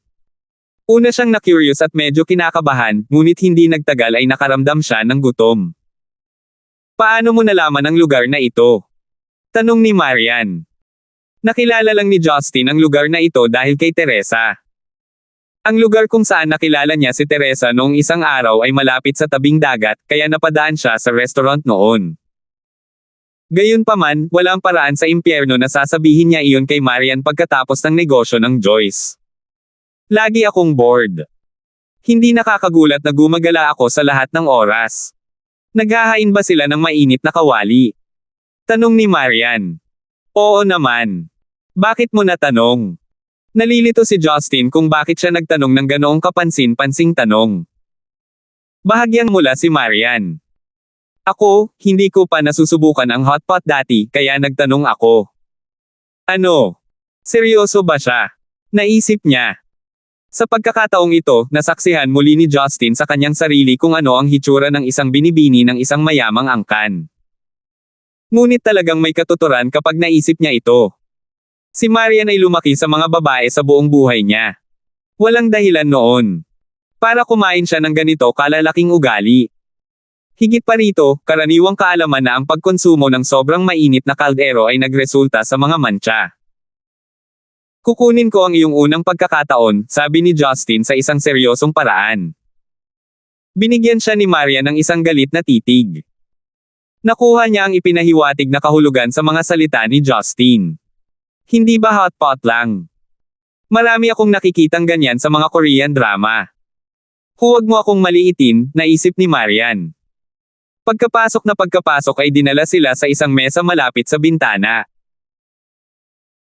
Una siyang na-curious at medyo kinakabahan, ngunit hindi nagtagal ay nakaramdam siya ng gutom. Paano mo nalaman ang lugar na ito? Tanong ni Marian. Nakilala lang ni Justin ang lugar na ito dahil kay Teresa. Ang lugar kung saan nakilala niya si Teresa noong isang araw ay malapit sa tabing dagat, kaya napadaan siya sa restaurant noon. Gayunpaman, walang paraan sa impyerno na sasabihin niya iyon kay Marian pagkatapos ng negosyo ng Joyce. Lagi akong bored. Hindi nakakagulat na gumagala ako sa lahat ng oras. Naghahain ba sila ng mainit na kawali? Tanong ni Marian. Oo naman. Bakit mo natanong? Nalilito si Justin kung bakit siya nagtanong ng ganoong kapansin-pansing tanong. Bahagyang mula si Marian. Ako, hindi ko pa nasusubukan ang hotpot dati, kaya nagtanong ako. Ano? Seryoso ba siya? Naisip niya. Sa pagkakataong ito, nasaksihan muli ni Justin sa kanyang sarili kung ano ang hitsura ng isang binibini ng isang mayamang angkan. Ngunit talagang may katuturan kapag naisip niya ito. Si Marian ay lumaki sa mga babae sa buong buhay niya. Walang dahilan noon para kumain siya ng ganito kalalaking ugali. Higit pa rito, karaniwang kaalaman na ang pagkonsumo ng sobrang mainit na kaldero ay nagresulta sa mga mantsa. Kukunin ko ang iyong unang pagkakataon, sabi ni Justin sa isang seryosong paraan. Binigyan siya ni Marian ng isang galit na titig. Nakuha niya ang ipinahiwatig na kahulugan sa mga salita ni Justin. Hindi ba hotpot lang? Marami akong nakikitang ganyan sa mga Korean drama. Huwag mo akong maliitin, naisip ni Marian. Pagkapasok ay dinala sila sa isang mesa malapit sa bintana.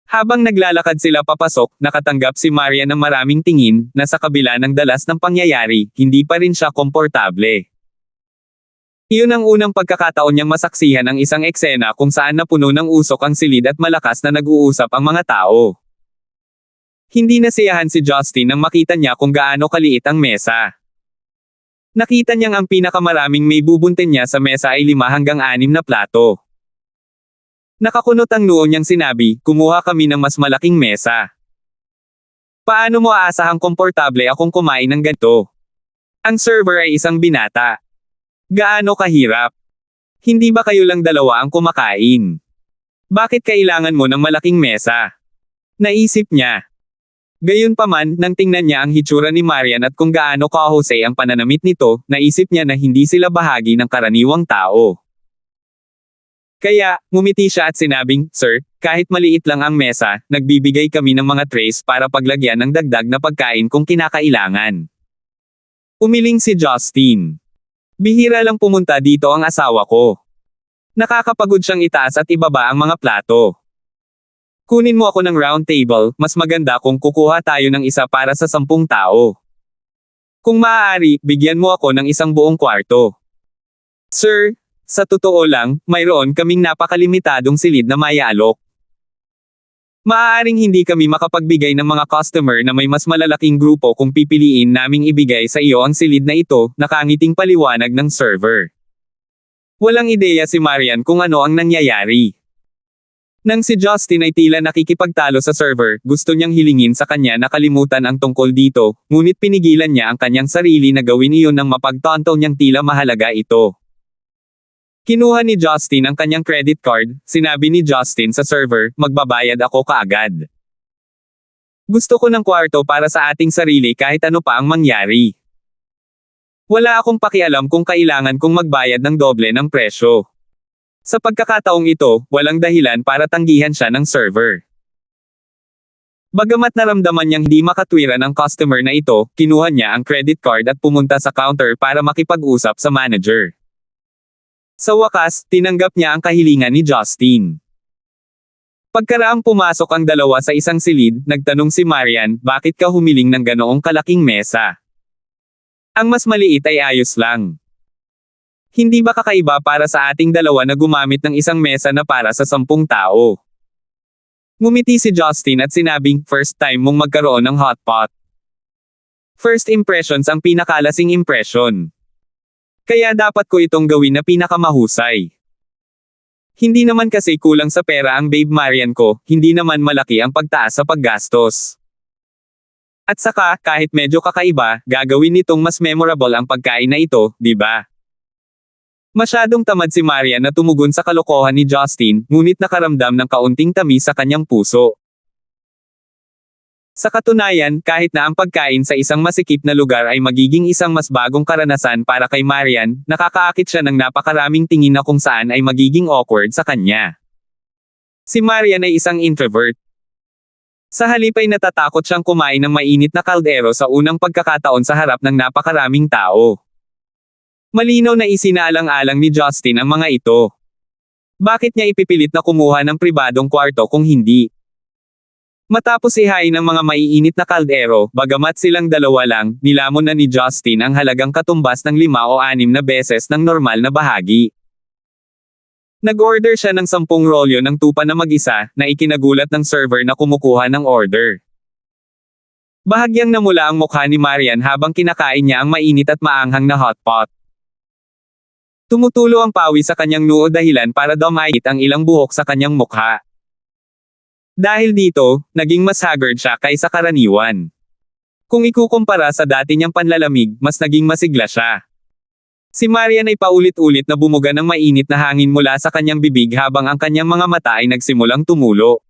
Habang naglalakad sila papasok, nakatanggap si Marian ng maraming tingin, na sa kabila ng dalas ng pangyayari, hindi pa rin siya komportable. Iyon ang unang pagkakataon niyang masaksihan ang isang eksena kung saan napuno ng usok ang silid at malakas na nag-uusap ang mga tao. Hindi nasiyahan si Justin nang makita niya kung gaano kaliit ang mesa. Nakita niyang ang pinakamaraming may bubuntin niya sa mesa ay 5 hanggang 6 na plato. Nakakunot ang noo niyang sinabi, kumuha kami ng mas malaking mesa. Paano mo aasahang komportable akong kumain ng ganito? Ang server ay isang binata. Gaano kahirap? Hindi ba kayo lang dalawa ang kumakain? Bakit kailangan mo ng malaking mesa? Naisip niya. Gayunpaman, nang tingnan niya ang hitsura ni Marian at kung gaano kahusay ang pananamit nito, naisip niya na hindi sila bahagi ng karaniwang tao. Kaya, ngumiti siya at sinabing, Sir, kahit maliit lang ang mesa, nagbibigay kami ng mga trays para paglagyan ng dagdag na pagkain kung kinakailangan. Umiling si Justin. Bihira lang pumunta dito ang asawa ko. Nakakapagod siyang itaas at ibaba ang mga plato. Kunin mo ako ng round table, mas maganda kung kukuha tayo ng isa para sa 10 tao. Kung maaari, bigyan mo ako ng isang buong kwarto. Sir, sa totoo lang, mayroon kaming napakalimitadong silid na mayaalok. Maaaring hindi kami makapagbigay ng mga customer na may mas malalaking grupo kung pipiliin naming ibigay sa iyo ang silid na ito, nakangiting paliwanag ng server. Walang ideya si Marian kung ano ang nangyayari. Nang si Justin ay tila nakikipagtalo sa server, gusto niyang hilingin sa kanya na kalimutan ang tungkol dito, ngunit pinigilan niya ang kanyang sarili na gawin iyon nang mapagtanto niyang tila mahalaga ito. Kinuha ni Justin ang kanyang credit card, sinabi ni Justin sa server, magbabayad ako kaagad. Gusto ko ng kwarto para sa ating sarili kahit ano pa ang mangyari. Wala akong pakialam kung kailangan kong magbayad ng doble ng presyo. Sa pagkakataong ito, walang dahilan para tanggihan siya ng server. Bagamat naramdaman niyang hindi makatwiran ang customer na ito, kinuha niya ang credit card at pumunta sa counter para makipag-usap sa manager. Sa wakas, tinanggap niya ang kahilingan ni Justin. Pagkaraang pumasok ang dalawa sa isang silid, nagtanong si Marian, bakit ka humiling ng ganoong kalaking mesa? Ang mas maliit ay ayos lang. Hindi ba kakaiba para sa ating dalawa na gumamit ng isang mesa na para sa 10 tao? Ngumiti si Justin at sinabing, first time mong magkaroon ng hotpot. First impressions ang pinakalasing impression. Kaya dapat ko itong gawin na pinakamahusay. Hindi naman kasi kulang sa pera ang babe Marian ko, hindi naman malaki ang pagtaas sa paggastos. At saka, kahit medyo kakaiba, gagawin nitong mas memorable ang pagkain na ito, di ba? Masyadong tamad si Marian na tumugon sa kalokohan ni Justin, ngunit nakaramdam ng kaunting tamis sa kanyang puso. Sa katunayan, kahit na ang pagkain sa isang masikip na lugar ay magiging isang mas bagong karanasan para kay Marian, nakakaakit siya ng napakaraming tingin na kung saan ay magiging awkward sa kanya. Si Marian ay isang introvert. Sa halip ay natatakot siyang kumain ng mainit na kaldero sa unang pagkakataon sa harap ng napakaraming tao. Malinaw na isinaalang-alang ni Justin ang mga ito. Bakit niya ipipilit na kumuha ng pribadong kwarto kung hindi? Matapos ihain ng mga maiinit na kaldero, bagamat silang dalawa lang, nilamon na ni Justin ang halagang katumbas ng 5 o 6 na beses ng normal na bahagi. Nag-order siya ng 10 rolyo ng tupa na mag-isa, na ikinagulat ng server na kumukuha ng order. Bahagyang namula ang mukha ni Marian habang kinakain niya ang mainit at maanghang na hot pot. Tumutulo ang pawi sa kanyang noo dahilan para dumait ang ilang buhok sa kanyang mukha. Dahil dito, naging mas haggard siya kaysa karaniwan. Kung ikukumpara sa dati niyang panlalamig, mas naging masigla siya. Si Marian ay paulit-ulit na bumuga ng mainit na hangin mula sa kanyang bibig habang ang kanyang mga mata ay nagsimulang tumulo.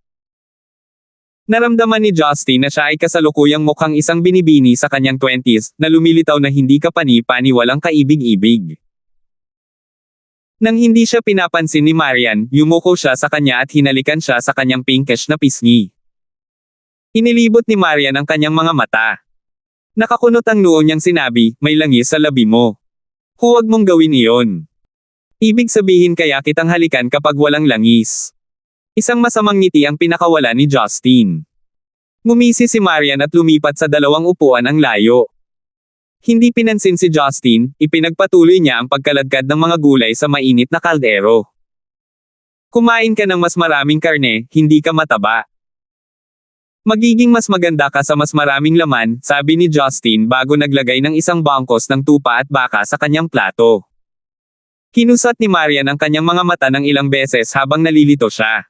Naramdaman ni Justin na siya ay kasalukuyang mukhang isang binibini sa kanyang 20s, na lumilitaw na hindi kapani-pani walang kaibig-ibig. Nang hindi siya pinapansin ni Marian, yumuko siya sa kanya at hinalikan siya sa kanyang pinkish na pisngi. Inilibot ni Marian ang kanyang mga mata. Nakakunot ang noo niyang sinabi, "May langis sa labi mo. Huwag mong gawin iyon. Ibig sabihin kaya kitang halikan kapag walang langis." Isang masamang ngiti ang pinakawala ni Justin. Ngumisi si Marian at lumipat sa 2 upuan ang layo. Hindi pinansin si Justin, ipinagpatuloy niya ang pagkaladkad ng mga gulay sa mainit na kaldero. "Kumain ka ng mas maraming karne, hindi ka mataba. Magiging mas maganda ka sa mas maraming laman," sabi ni Justin bago naglagay ng isang bangkos ng tupa at baka sa kanyang plato. Kinusat ni Marian ang kanyang mga mata ng ilang beses habang nalilito siya.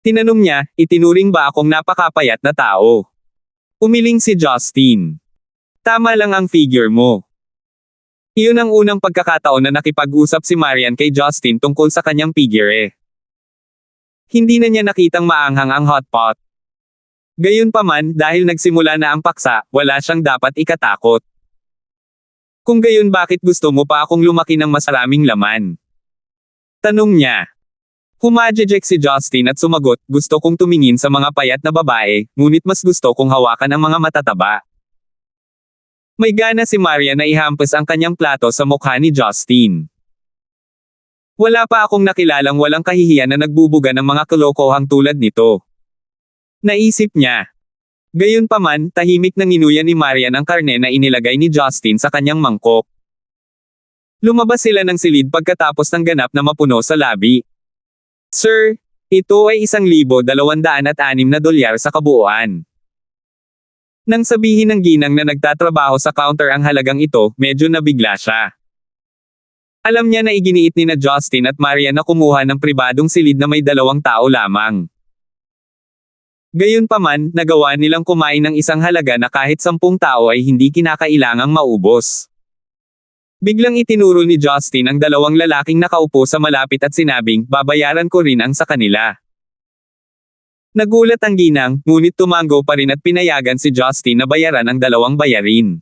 Tinanong niya, "Itinuring ba akong napakapayat na tao?" Umiling si Justin. "Tama lang ang figure mo." Iyon ang unang pagkakataon na nakipag-usap si Marian kay Justin tungkol sa kanyang figure. Hindi na niya nakitang maanghang ang hot pot. Gayunpaman, dahil nagsimula na ang paksa, wala siyang dapat ikatakot. "Kung gayon bakit gusto mo pa akong lumaki ng mas maraming laman?" tanong niya. Humajejek si Justin at sumagot, "Gusto kong tumingin sa mga payat na babae, ngunit mas gusto kong hawakan ang mga matataba." May gana si Marian na ihampas ang kanyang plato sa mukha ni Justin. "Wala pa akong nakilalang walang kahihiyan na nagbubuga ng mga kalokohang tulad nito," naisip niya. Gayunpaman, tahimik na nginuya ni Marian ang karne na inilagay ni Justin sa kanyang mangkok. Lumabas sila ng silid pagkatapos ng ganap na mapuno sa labi. "Sir, ito ay $1,206 sa kabuuan." Nang sabihin ng ginang na nagtatrabaho sa counter ang halagang ito, medyo nabigla siya. Alam niya na iginiit ni na Justin at Marian na kumuha ng pribadong silid na may 2 tao lamang. Gayunpaman, nagawa nilang kumain ng isang halaga na kahit 10 tao ay hindi kinakailangang maubos. Biglang itinuro ni Justin ang 2 lalaking nakaupo sa malapit at sinabing, "Babayaran ko rin ang sa kanila." Nagulat ang ginang, ngunit tumanggo pa rin at pinayagan si Justin na bayaran ang 2 bayarin.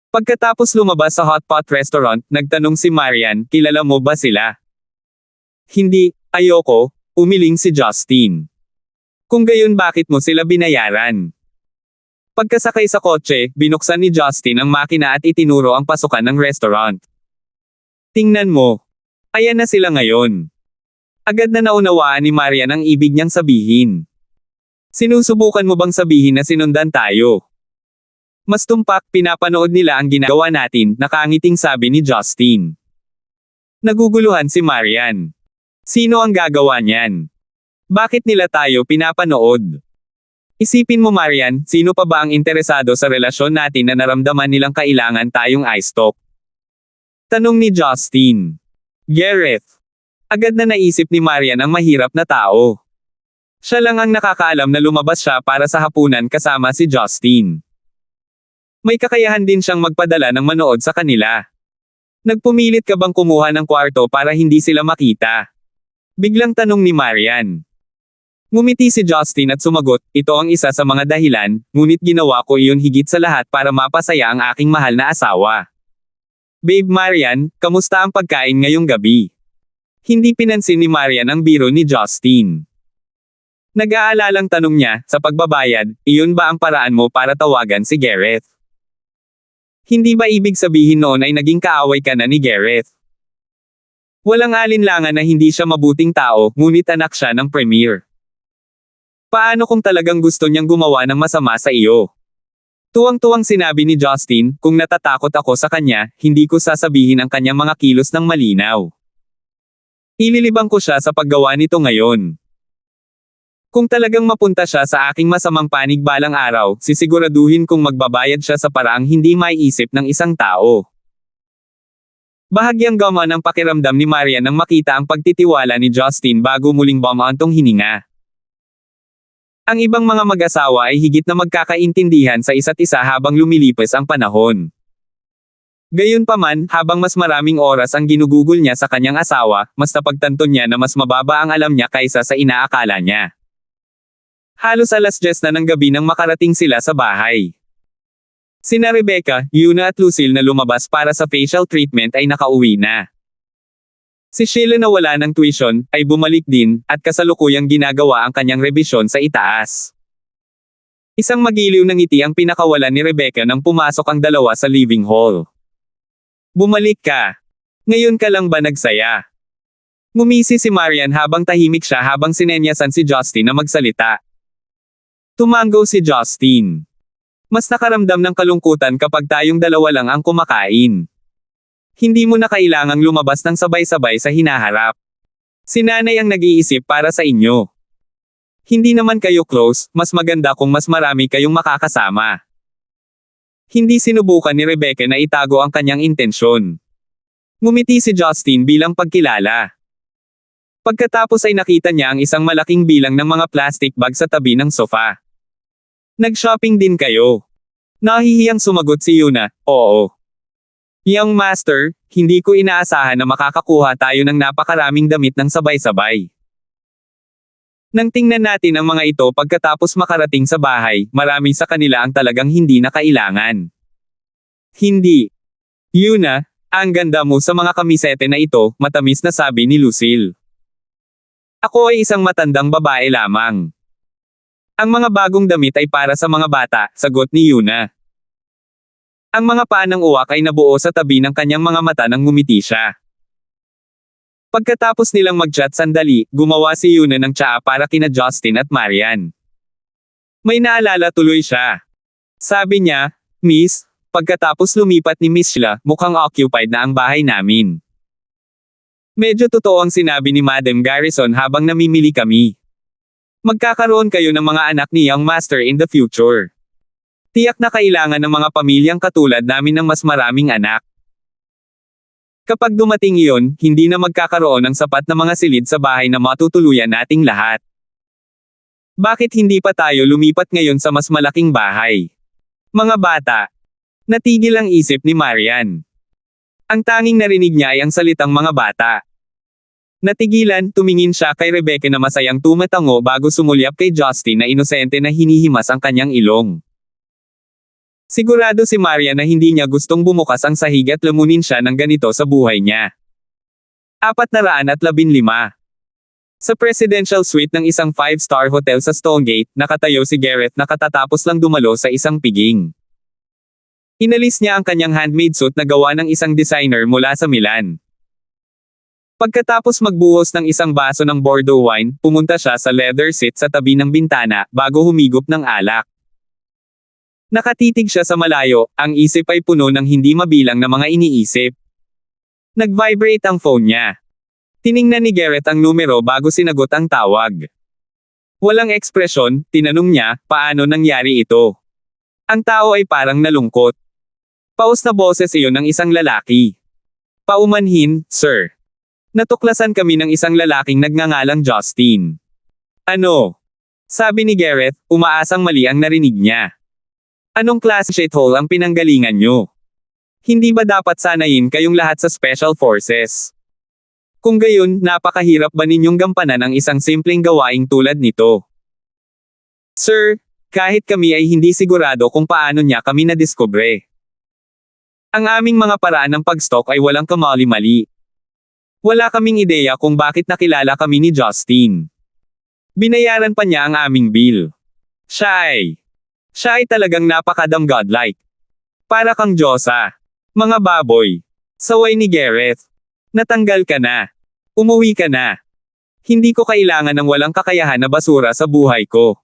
Pagkatapos lumabas sa hot pot restaurant, nagtanong si Marian, "Kilala mo ba sila?" "Hindi, ayoko," umiling si Justin. "Kung gayon bakit mo sila binayaran?" Pagkasakay sa kotse, binuksan ni Justin ang makina at itinuro ang pasukan ng restaurant. "Tingnan mo. Ayan na sila ngayon." Agad na naunawaan ni Marian ang ibig niyang sabihin. "Sinusubukan mo bang sabihin na sinundan tayo?" "Mas tumpak, pinapanood nila ang ginagawa natin," nakangiting sabi ni Justin. Naguguluhan si Marian. Sino ang gagawa niyan? Bakit nila tayo pinapanood? Isipin mo Marian, sino pa ba ang interesado sa relasyon natin na naramdaman nilang kailangan tayong i-stalk? Tanong ni Justin. Gareth. Agad na naisip ni Marian ang mahirap na tao. Siya lang ang nakakaalam na lumabas siya para sa hapunan kasama si Justin. May kakayahan din siyang magpadala ng manood sa kanila. Nagpumilit ka bang kumuha ng kwarto para hindi sila makita? Biglang tanong ni Marian. Ngumiti si Justin at sumagot, ito ang isa sa mga dahilan, ngunit ginawa ko iyon higit sa lahat para mapasaya ang aking mahal na asawa. Babe Marian, kamusta ang pagkain ngayong gabi? Hindi pinansin ni Marian ang biro ni Justin. Nag-aalalang tanong niya, sa pagbabayad, iyon ba ang paraan mo para tawagan si Gareth? Hindi ba ibig sabihin noon ay naging kaaway ka na ni Gareth? Walang alinlangan na hindi siya mabuting tao, ngunit anak siya ng premier. Paano kung talagang gusto niyang gumawa ng masama sa iyo? Tuwang-tuwang sinabi ni Justin, kung natatakot ako sa kanya, hindi ko sasabihin ang kanyang mga kilos ng malinaw. Ililibang ko siya sa paggawa nito ngayon. Kung talagang mapunta siya sa aking masamang panig balang araw, sisiguraduhin kong magbabayad siya sa paraang hindi maiisip ng isang tao. Bahagyang gumaan ang pakiramdam ni Marian nang makita ang pagtitiwala ni Justin bago muling bumaantong hininga. Ang ibang mga mag-asawa ay higit na magkakaintindihan sa isa't isa habang lumilipas ang panahon. Gayunpaman, habang mas maraming oras ang ginugugol niya sa kanyang asawa, mas napagtanto niya na mas mababa ang alam niya kaysa sa inaakala niya. Halos 10:00 na ng gabi nang makarating sila sa bahay. Sina Rebecca, Yuna at Lucille na lumabas para sa facial treatment ay nakauwi na. Si Sheila na wala ng tuition, ay bumalik din, at kasalukuyang ginagawa ang kanyang rebisyon sa itaas. Isang magiliw ng ngiti ang pinakawalan ni Rebecca nang pumasok ang dalawa sa living hall. Bumalik ka. Ngayon ka lang ba nagsaya? Ngumisi si Marian habang tahimik siya habang sinenyasan si Justin na magsalita. Tumango si Justin. Mas nakaramdam ng kalungkutan kapag tayong dalawa lang ang kumakain. Hindi mo na kailangang lumabas ng sabay-sabay sa hinaharap. Si nanay ang nag-iisip para sa inyo. Hindi naman kayo close, mas maganda kung mas marami kayong makakasama. Hindi sinubukan ni Rebecca na itago ang kanyang intensyon. Ngumiti si Justin bilang pagkilala. Pagkatapos ay nakita niya ang isang malaking bilang ng mga plastic bag sa tabi ng sofa. Nag-shopping din kayo? Nahihiyang sumagot si Yuna, oo. Young Master, hindi ko inaasahan na makakakuha tayo ng napakaraming damit ng sabay-sabay. Nang tingnan natin ang mga ito pagkatapos makarating sa bahay, marami sa kanila ang talagang hindi na kailangan. Hindi. Yuna, ang ganda mo sa mga kamisete na ito, matamis na sabi ni Lucille. Ako ay isang matandang babae lamang. Ang mga bagong damit ay para sa mga bata, sagot ni Yuna. Ang mga paa ng uwak ay nabuo sa tabi ng kanyang mga mata nang ngumiti siya. Pagkatapos nilang mag-chat sandali, gumawa si Yuna ng tsaa para kina Justin at Marian. May naalala tuloy siya. Sabi niya, Miss, pagkatapos lumipat ni Miss Sheila, mukhang occupied na ang bahay namin. Medyo totoo ang sinabi ni Madam Garrison habang namimili kami. Magkakaroon kayo ng mga anak ni Young Master in the future. Tiyak na kailangan ng mga pamilyang katulad namin ng mas maraming anak. Kapag dumating iyon, hindi na magkakaroon ng sapat na mga silid sa bahay na matutuluyan nating lahat. Bakit hindi pa tayo lumipat ngayon sa mas malaking bahay? Mga bata. Natigil ang isip ni Marian. Ang tanging narinig niya ay ang salitang mga bata. Natigilan, tumingin siya kay Rebecca na masayang tumatango bago sumulyap kay Justin na inosente na hinihimas ang kanyang ilong. Sigurado si Marian na hindi niya gustong bumukas ang sahig at lamunin siya ng ganito sa buhay niya. 415. Sa presidential suite ng isang 5-star hotel sa Stonegate, nakatayo si Gareth na katatapos lang dumalo sa isang piging. Inalis niya ang kanyang handmade suit na gawa ng isang designer mula sa Milan. Pagkatapos magbuhos ng isang baso ng Bordeaux wine, pumunta siya sa leather seat sa tabi ng bintana bago humigop ng alak. Nakatitig siya sa malayo, ang isip ay puno ng hindi mabilang na mga iniisip. Nag-vibrate ang phone niya. Tiningnan ni Gareth ang numero bago sinagot ang tawag. Walang ekspresyon, tinanong niya, paano nangyari ito? Ang tao ay parang nalungkot. Paus na boses iyon ng isang lalaki. Paumanhin, sir. Natuklasan kami ng isang lalaking nagngangalang Justin. Ano? Sabi ni Gareth, umaasang mali ang narinig niya. Anong klase shithole ang pinanggalingan nyo? Hindi ba dapat sanayin kayong lahat sa Special Forces? Kung gayon, napakahirap ba ninyong gampanan ang isang simpleng gawaing tulad nito? Sir, kahit kami ay hindi sigurado kung paano niya kami nadiskubre. Ang aming mga paraan ng pag-stalk ay walang kamali-mali. Wala kaming ideya kung bakit nakilala kami ni Justin. Binayaran pa niya ang aming bill. Siya ay talagang napakadam godlike. Para kang Diyosa. Mga baboy. Saway ni Gareth. Natanggal ka na. Umuwi ka na. Hindi ko kailangan ng walang kakayahan na basura sa buhay ko.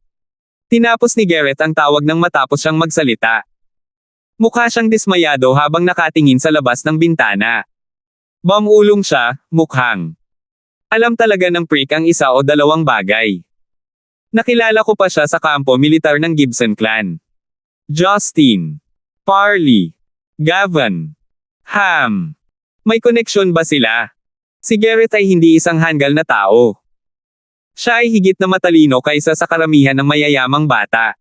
Tinapos ni Garrett ang tawag nang matapos siyang magsalita. Mukha siyang dismayado habang nakatingin sa labas ng bintana. Bumulong siya, mukhang. Alam talaga ng prick ang isa o dalawang bagay. Nakilala ko pa siya sa kampo militar ng Gibson clan. Justin. Parley. Gavin. Ham. May koneksyon ba sila? Si Garrett ay hindi isang hanggal na tao. Siya ay higit na matalino kaysa sa karamihan ng mayayamang bata.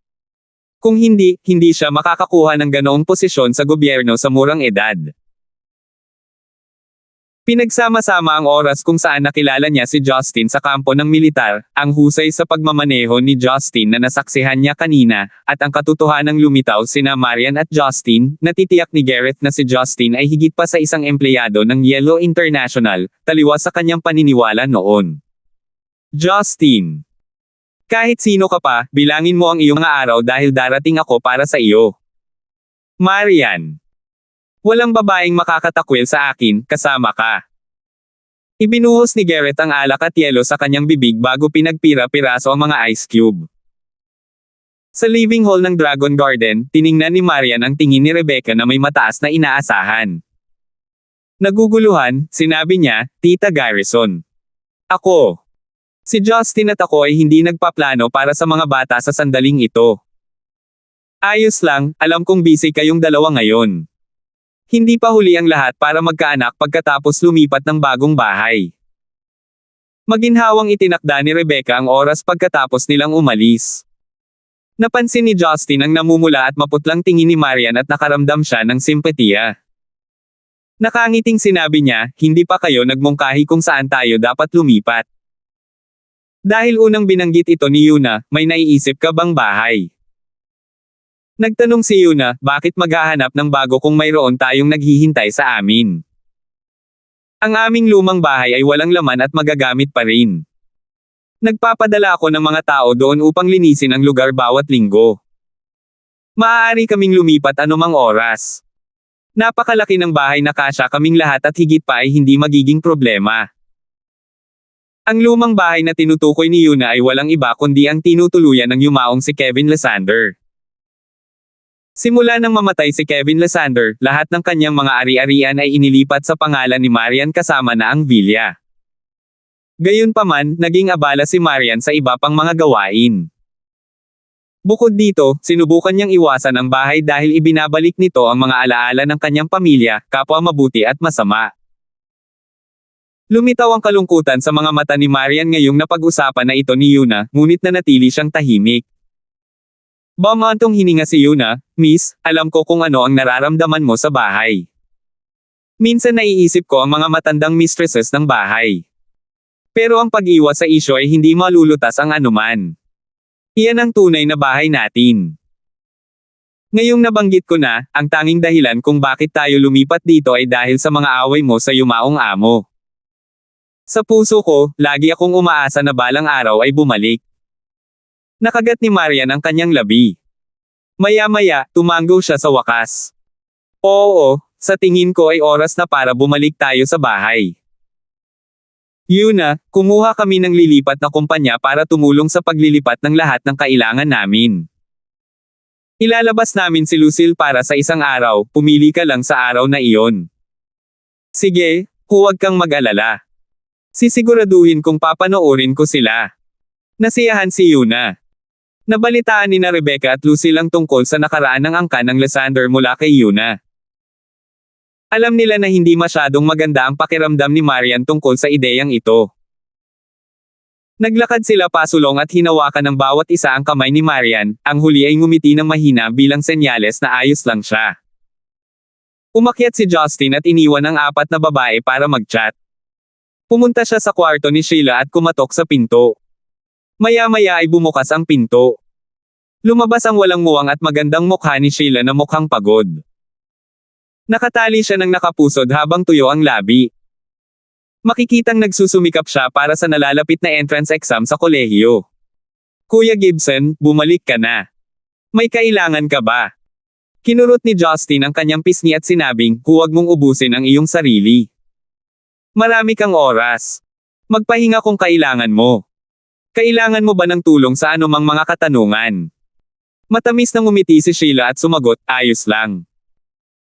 Kung hindi siya makakakuha ng ganoong posisyon sa gobyerno sa murang edad. Pinagsama-sama ang oras kung saan nakilala niya si Justin sa kampo ng militar, ang husay sa pagmamaneho ni Justin na nasaksihan niya kanina, at ang katotohanang lumitaw sina Marian at Justin, natitiyak ni Garrett na si Justin ay higit pa sa isang empleyado ng Yellow International, taliwas sa kanyang paniniwala noon. Justin. Kahit sino ka pa, bilangin mo ang iyong mga araw dahil darating ako para sa iyo. Marian. Walang babaeng makakatakwil sa akin, kasama ka. Ibinuhos ni Garrett ang alak at yelo sa kanyang bibig bago pinagpira-piraso ang mga ice cube. Sa living hall ng Dragon Garden, tiningnan ni Marian ang tingin ni Rebecca na may mataas na inaasahan. Naguguluhan, sinabi niya, Tita Garrison. Ako. Si Justin at ako ay hindi nagpaplano para sa mga bata sa sandaling ito. Ayos lang, alam kong busy kayong dalawa ngayon. Hindi pa huli ang lahat para magkaanak pagkatapos lumipat ng bagong bahay. Maginhawang itinakda ni Rebecca ang oras pagkatapos nilang umalis. Napansin ni Justin ang namumula at maputlang tingin ni Marian at nakaramdam siya ng simpatiya. Nakangiting sinabi niya, hindi pa kayo nagmungkahi kung saan tayo dapat lumipat. Dahil unang binanggit ito ni Yuna, may naiisip ka bang bahay? Nagtanong si Yuna, bakit maghahanap ng bago kung mayroon tayong naghihintay sa amin? Ang aming lumang bahay ay walang laman at magagamit pa rin. Nagpapadala ako ng mga tao doon upang linisin ang lugar bawat linggo. Maaari kaming lumipat anumang oras. Napakalaki ng bahay na kasya kaming lahat at higit pa ay hindi magiging problema. Ang lumang bahay na tinutukoy ni Yuna ay walang iba kundi ang tinutuluyan ng yumaong si Kevin Lysander. Simula nang mamatay si Kevin Lysander, lahat ng kanyang mga ari-arian ay inilipat sa pangalan ni Marian kasama na ang villa. Gayunpaman, naging abala si Marian sa iba pang mga gawain. Bukod dito, sinubukan niyang iwasan ang bahay dahil ibinabalik nito ang mga alaala ng kanyang pamilya, kapwa mabuti at masama. Lumitaw ang kalungkutan sa mga mata ni Marian ngayong napag-usapan na ito ni Yuna, ngunit nanatili siyang tahimik. Bumantong hininga si Yuna, Miss, alam ko kung ano ang nararamdaman mo sa bahay. Minsan naiisip ko ang mga matandang mistresses ng bahay. Pero ang pag-iwas sa isyo ay hindi malulutas ang anuman. Iyan ang tunay na bahay natin. Ngayong nabanggit ko na, ang tanging dahilan kung bakit tayo lumipat dito ay dahil sa mga away mo sa yumaong amo. Sa puso ko, lagi akong umaasa na balang araw ay bumalik. Nakagat ni Marian ang kanyang labi. Maya-maya, tumango siya sa wakas. Oo, sa tingin ko ay oras na para bumalik tayo sa bahay. Yuna, kumuha kami ng lilipat na kumpanya para tumulong sa paglilipat ng lahat ng kailangan namin. Ilalabas namin si Lucille para sa isang araw, pumili ka lang sa araw na iyon. Sige, huwag kang mag-alala. Sisiguraduhin kong papanoorin ko sila. Nasiyahan si Yuna. Nabalitaan ni na Rebecca at Lucille ang tungkol sa nakaraan ng angkan ng Lysander mula kay Yuna. Alam nila na hindi masyadong maganda ang pakiramdam ni Marian tungkol sa ideyang ito. Naglakad sila pasulong at hinawakan ng bawat isa ang kamay ni Marian, ang huli ay ngumiti ng mahina bilang senyales na ayos lang siya. Umakyat si Justin at iniwan ang apat na babae para mag-chat. Pumunta siya sa kwarto ni Sheila at kumatok sa pinto. Maya-maya ay bumukas ang pinto. Lumabas ang walang muwang at magandang mukha ni Sheila na mukhang pagod. Nakatali siya ng nakapusod habang tuyo ang labi. Makikitang nagsusumikap siya para sa nalalapit na entrance exam sa kolehiyo. Kuya Gibson, bumalik ka na. May kailangan ka ba? Kinurot ni Justin ang kanyang pisngi at sinabing, huwag mong ubusin ang iyong sarili. Marami kang oras. Magpahinga kung kailangan mo. Kailangan mo ba ng tulong sa anumang mga katanungan? Matamis na ngumiti si Sheila at sumagot, ayos lang.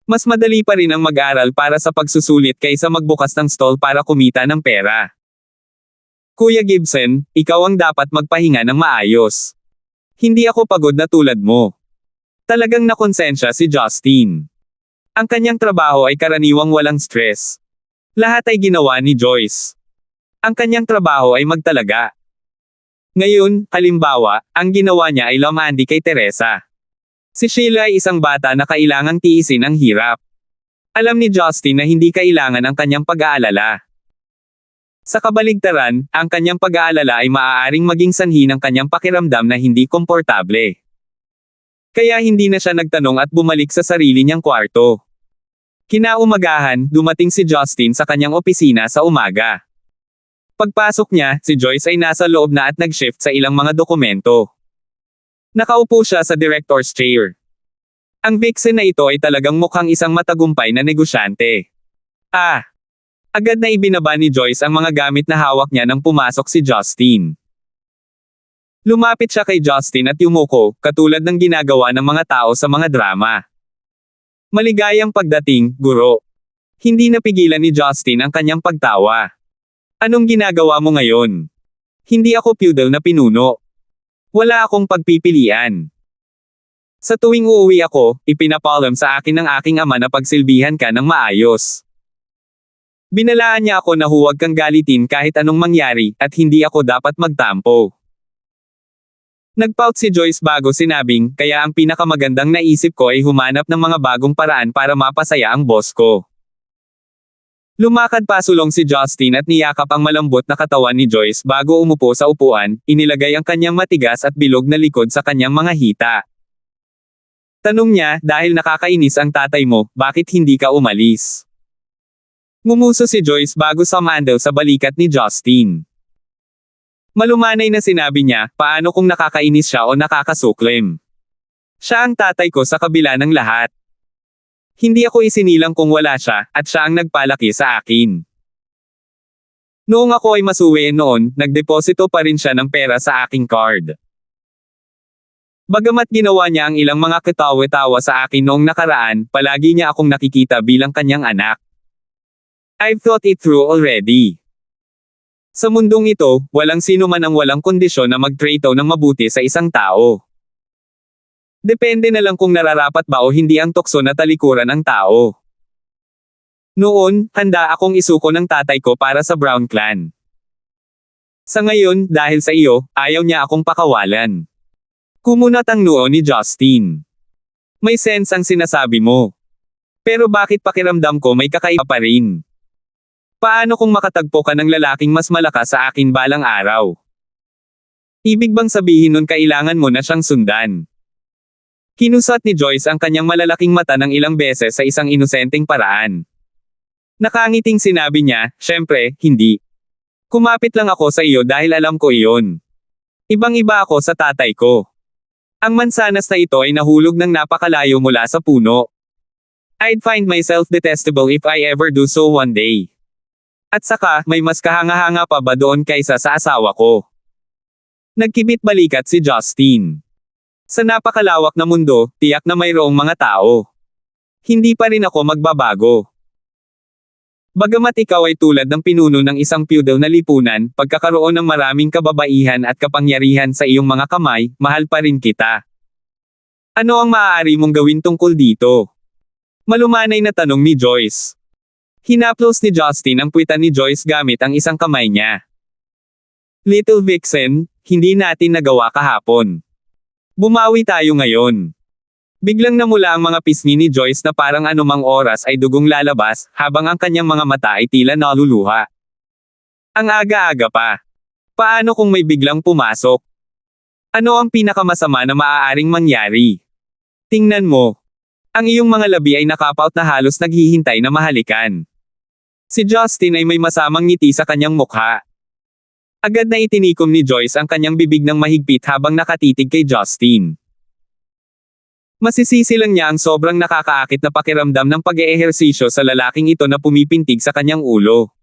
Mas madali pa rin ang mag-aral para sa pagsusulit kaysa magbukas ng stall para kumita ng pera. Kuya Gibson, ikaw ang dapat magpahinga ng maayos. Hindi ako pagod na tulad mo. Talagang nakonsensya si Justin. Ang kanyang trabaho ay karaniwang walang stress. Lahat ay ginawa ni Joyce. Ang kanyang trabaho ay magtalaga. Ngayon, halimbawa, ang ginawa niya ay lamandi kay Teresa. Si Sheila ay isang bata na kailangang tiisin ang hirap. Alam ni Justin na hindi kailangan ang kanyang pag-aalala. Sa kabaligtaran, ang kanyang pag-aalala ay maaaring maging sanhi ng kanyang pakiramdam na hindi komportable. Kaya hindi na siya nagtanong at bumalik sa sarili niyang kwarto. Kinaumagahan, dumating si Justin sa kanyang opisina sa umaga. Pagpasok niya, si Joyce ay nasa loob na at nag-shift sa ilang mga dokumento. Nakaupo siya sa director's chair. Ang vixen na ito ay talagang mukhang isang matagumpay na negosyante. Agad na ibinaba ni Joyce ang mga gamit na hawak niya nang pumasok si Justin. Lumapit siya kay Justin at yumuko, katulad ng ginagawa ng mga tao sa mga drama. Maligayang pagdating, guro. Hindi napigilan ni Justin ang kanyang pagtawa. Anong ginagawa mo ngayon? Hindi ako feudal na pinuno. Wala akong pagpipilian. Sa tuwing uuwi ako, ipinapalam sa akin ng aking ama na pagsilbihan ka ng maayos. Binalaan niya ako na huwag kang galitin kahit anong mangyari, at hindi ako dapat magtampo. Nagpout si Joyce bago sinabing, kaya ang pinakamagandang naisip ko ay humanap ng mga bagong paraan para mapasaya ang boss ko. Lumakad pasulong si Justin at niyakap ang malambot na katawan ni Joyce bago umupo sa upuan, inilagay ang kanyang matigas at bilog na likod sa kanyang mga hita. Tanong niya, dahil nakakainis ang tatay mo, bakit hindi ka umalis? Ngumuso si Joyce bago sumandal sa balikat ni Justin. Malumanay na sinabi niya, paano kung nakakainis siya o nakakasuklim? Siya ang tatay ko sa kabila ng lahat. Hindi ako isinilang kung wala siya, at siya ang nagpalaki sa akin. Noong ako ay masuwi noon, nagdeposito pa rin siya ng pera sa aking card. Bagamat ginawa niya ang ilang mga katawa-tawa sa akin noong nakaraan, palagi niya akong nakikita bilang kanyang anak. I've thought it through already. Sa mundong ito, walang sino man ang walang kondisyon na mag-trato ng mabuti sa isang tao. Depende na lang kung nararapat ba o hindi ang tukso na talikuran ng tao. Noon, handa akong isuko ng tatay ko para sa Brown Clan. Sa ngayon, dahil sa iyo, ayaw niya akong pakawalan. Kumunat ang noo ni Justin. May sense ang sinasabi mo. Pero bakit pakiramdam ko may kakaiba pa rin? Paano kung makatagpo ka ng lalaking mas malakas sa akin balang araw? Ibig bang sabihin nun kailangan mo na siyang sundan? Kinusat ni Joyce ang kanyang malalaking mata ng ilang beses sa isang inosenteng paraan. Nakangiting sinabi niya, syempre, hindi. Kumapit lang ako sa iyo dahil alam ko iyon. Ibang-iba ako sa tatay ko. Ang mansanas na ito ay nahulog ng napakalayo mula sa puno. I'd find myself detestable if I ever do so one day. At saka, may mas kahanga-hanga pa ba doon kaysa sa asawa ko? Nagkibit balikat si Justin. Sa napakalawak na mundo, tiyak na mayroong mga tao. Hindi pa rin ako magbabago. Bagamat ikaw ay tulad ng pinuno ng isang feudal na lipunan, pagkakaroon ng maraming kababaihan at kapangyarihan sa iyong mga kamay, mahal pa rin kita. Ano ang maaari mong gawin tungkol dito? Malumanay na tanong ni Joyce. Hinaplos ni Justin ang puwitan ni Joyce gamit ang isang kamay niya. Little Vixen, hindi natin nagawa kahapon. Bumawi tayo ngayon. Biglang namula ang mga pisngi ni Joyce na parang anumang oras ay dugong lalabas, habang ang kanyang mga mata ay tila naluluha. Ang aga-aga pa. Paano kung may biglang pumasok? Ano ang pinakamasama na maaaring mangyari? Tingnan mo. Ang iyong mga labi ay nakapout na halos naghihintay na mahalikan. Si Justin ay may masamang ngiti sa kanyang mukha. Agad na itinikom ni Joyce ang kanyang bibig ng mahigpit habang nakatitig kay Justin. Masisisi lang niya ang sobrang nakakaakit na pakiramdam ng pag-eehersisyo sa lalaking ito na pumipintig sa kanyang ulo.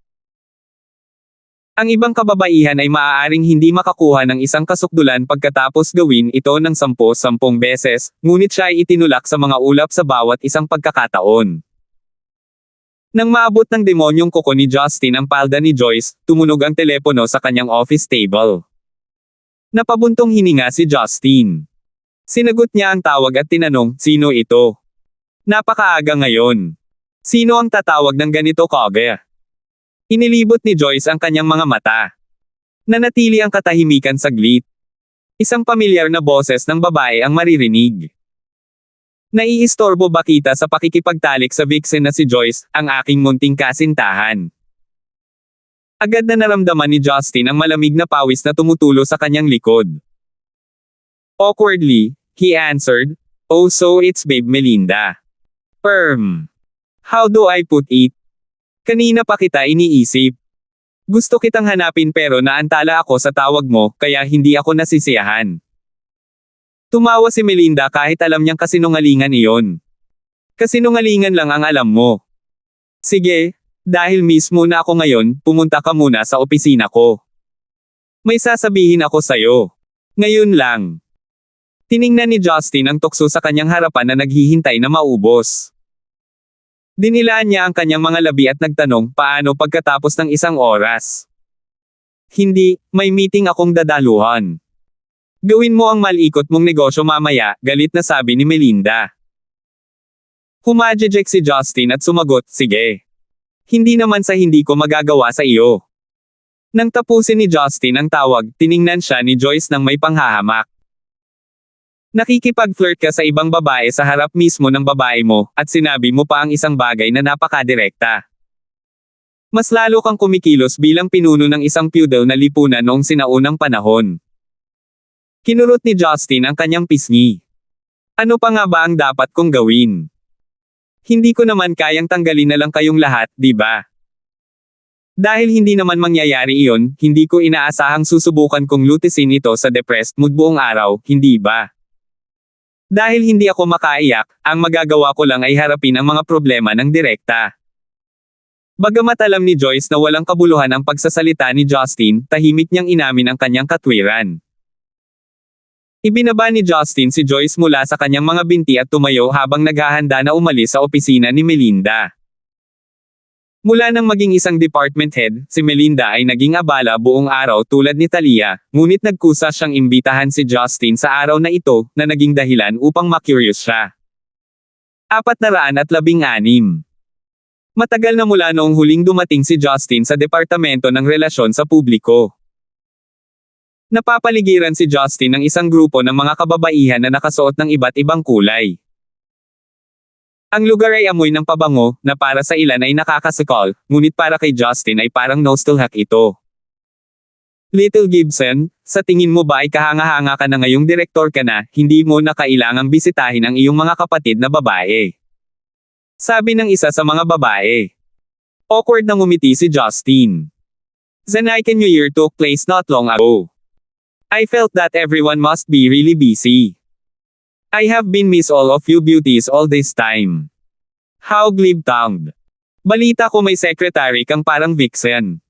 Ang ibang kababaihan ay maaaring hindi makakuha ng isang kasukdulan pagkatapos gawin ito ng 10 beses, ngunit siya ay itinulak sa mga ulap sa bawat isang pagkakataon. Nang maabot ng demonyong kuko ni Justin ang palda ni Joyce, tumunog ang telepono sa kanyang office table. Napabuntong hininga si Justin. Sinagot niya ang tawag at tinanong, "Sino ito? Napakaaga ngayon. Sino ang tatawag ng ganito kaga?" Inilibot ni Joyce ang kanyang mga mata. Nanatili ang katahimikan saglit. Isang pamilyar na boses ng babae ang maririnig. "Naiistorbo ba kita sa pakikipagtalik sa vixen na si Joyce, ang aking munting kasintahan?" Agad na naramdaman ni Justin ang malamig na pawis na tumutulo sa kanyang likod. Awkwardly, he answered, "Oh, so it's Babe Melinda. How do I put it? Kanina pa kita iniisip. Gusto kitang hanapin pero naantala ako sa tawag mo, kaya hindi ako nasisiyahan." Tumawa si Melinda kahit alam niyang kasinungalingan iyon. "Kasinungalingan lang ang alam mo. Sige, dahil mismo na ako ngayon, pumunta ka muna sa opisina ko. May sasabihin ako sa'yo. Ngayon lang." Tiningnan ni Justin ang tukso sa kanyang harapan na naghihintay na maubos. Dinilaan niya ang kanyang mga labi at nagtanong, "Paano pagkatapos ng 1 oras?" "Hindi, may meeting akong dadaluhan." "Gawin mo ang malikot mong negosyo mamaya," galit na sabi ni Melinda. Humajejek si Justin at sumagot, "Sige. Hindi naman sa hindi ko magagawa sa iyo." Nang tapusin ni Justin ang tawag, tiningnan siya ni Joyce ng may panghahamak. "Nakikipag-flirt ka sa ibang babae sa harap mismo ng babae mo, at sinabi mo pa ang isang bagay na napakadirekta. Mas lalo kang kumikilos bilang pinuno ng isang feudal na lipunan noong sinaunang panahon." Kinurot ni Justin ang kanyang pisngi. "Ano pa nga ba ang dapat kong gawin? Hindi ko naman kayang tanggalin na lang kayong lahat, di ba? Dahil hindi naman mangyayari iyon, hindi ko inaasahang susubukan kong lutisin ito sa depressed mood buong araw, hindi ba? Dahil hindi ako makaiyak, ang magagawa ko lang ay harapin ang mga problema ng direkta." Bagamat alam ni Joyce na walang kabuluhan ang pagsasalita ni Justin, tahimik niyang inamin ang kanyang katwiran. Ibinaba ni Justin si Joyce mula sa kanyang mga binti at tumayo habang naghahanda na umalis sa opisina ni Melinda. Mula nang maging isang department head, si Melinda ay naging abala buong araw tulad ni Talia, ngunit nagkusa siyang imbitahan si Justin sa araw na ito, na naging dahilan upang ma-curious siya. 416. Matagal na mula noong huling dumating si Justin sa Departamento ng Relasyon sa Publiko. Napapaligiran si Justin ng isang grupo ng mga kababaihan na nakasuot ng iba't ibang kulay. Ang lugar ay amoy ng pabango, na para sa ilan ay nakakasakal, ngunit para kay Justin ay parang nostalgic ito. "Little Gibson, sa tingin mo ba ay kahanga-hanga ka na ngayong direktor ka na, hindi mo na kailangang bisitahin ang iyong mga kapatid na babae?" Sabi ng isa sa mga babae. Awkward na ngumiti si Justin. "The Nike New Year took place not long ago. I felt that everyone must be really busy. I have been miss all of you beauties all this time. How glib-tongued. Balita ko may secretary kang parang vixen.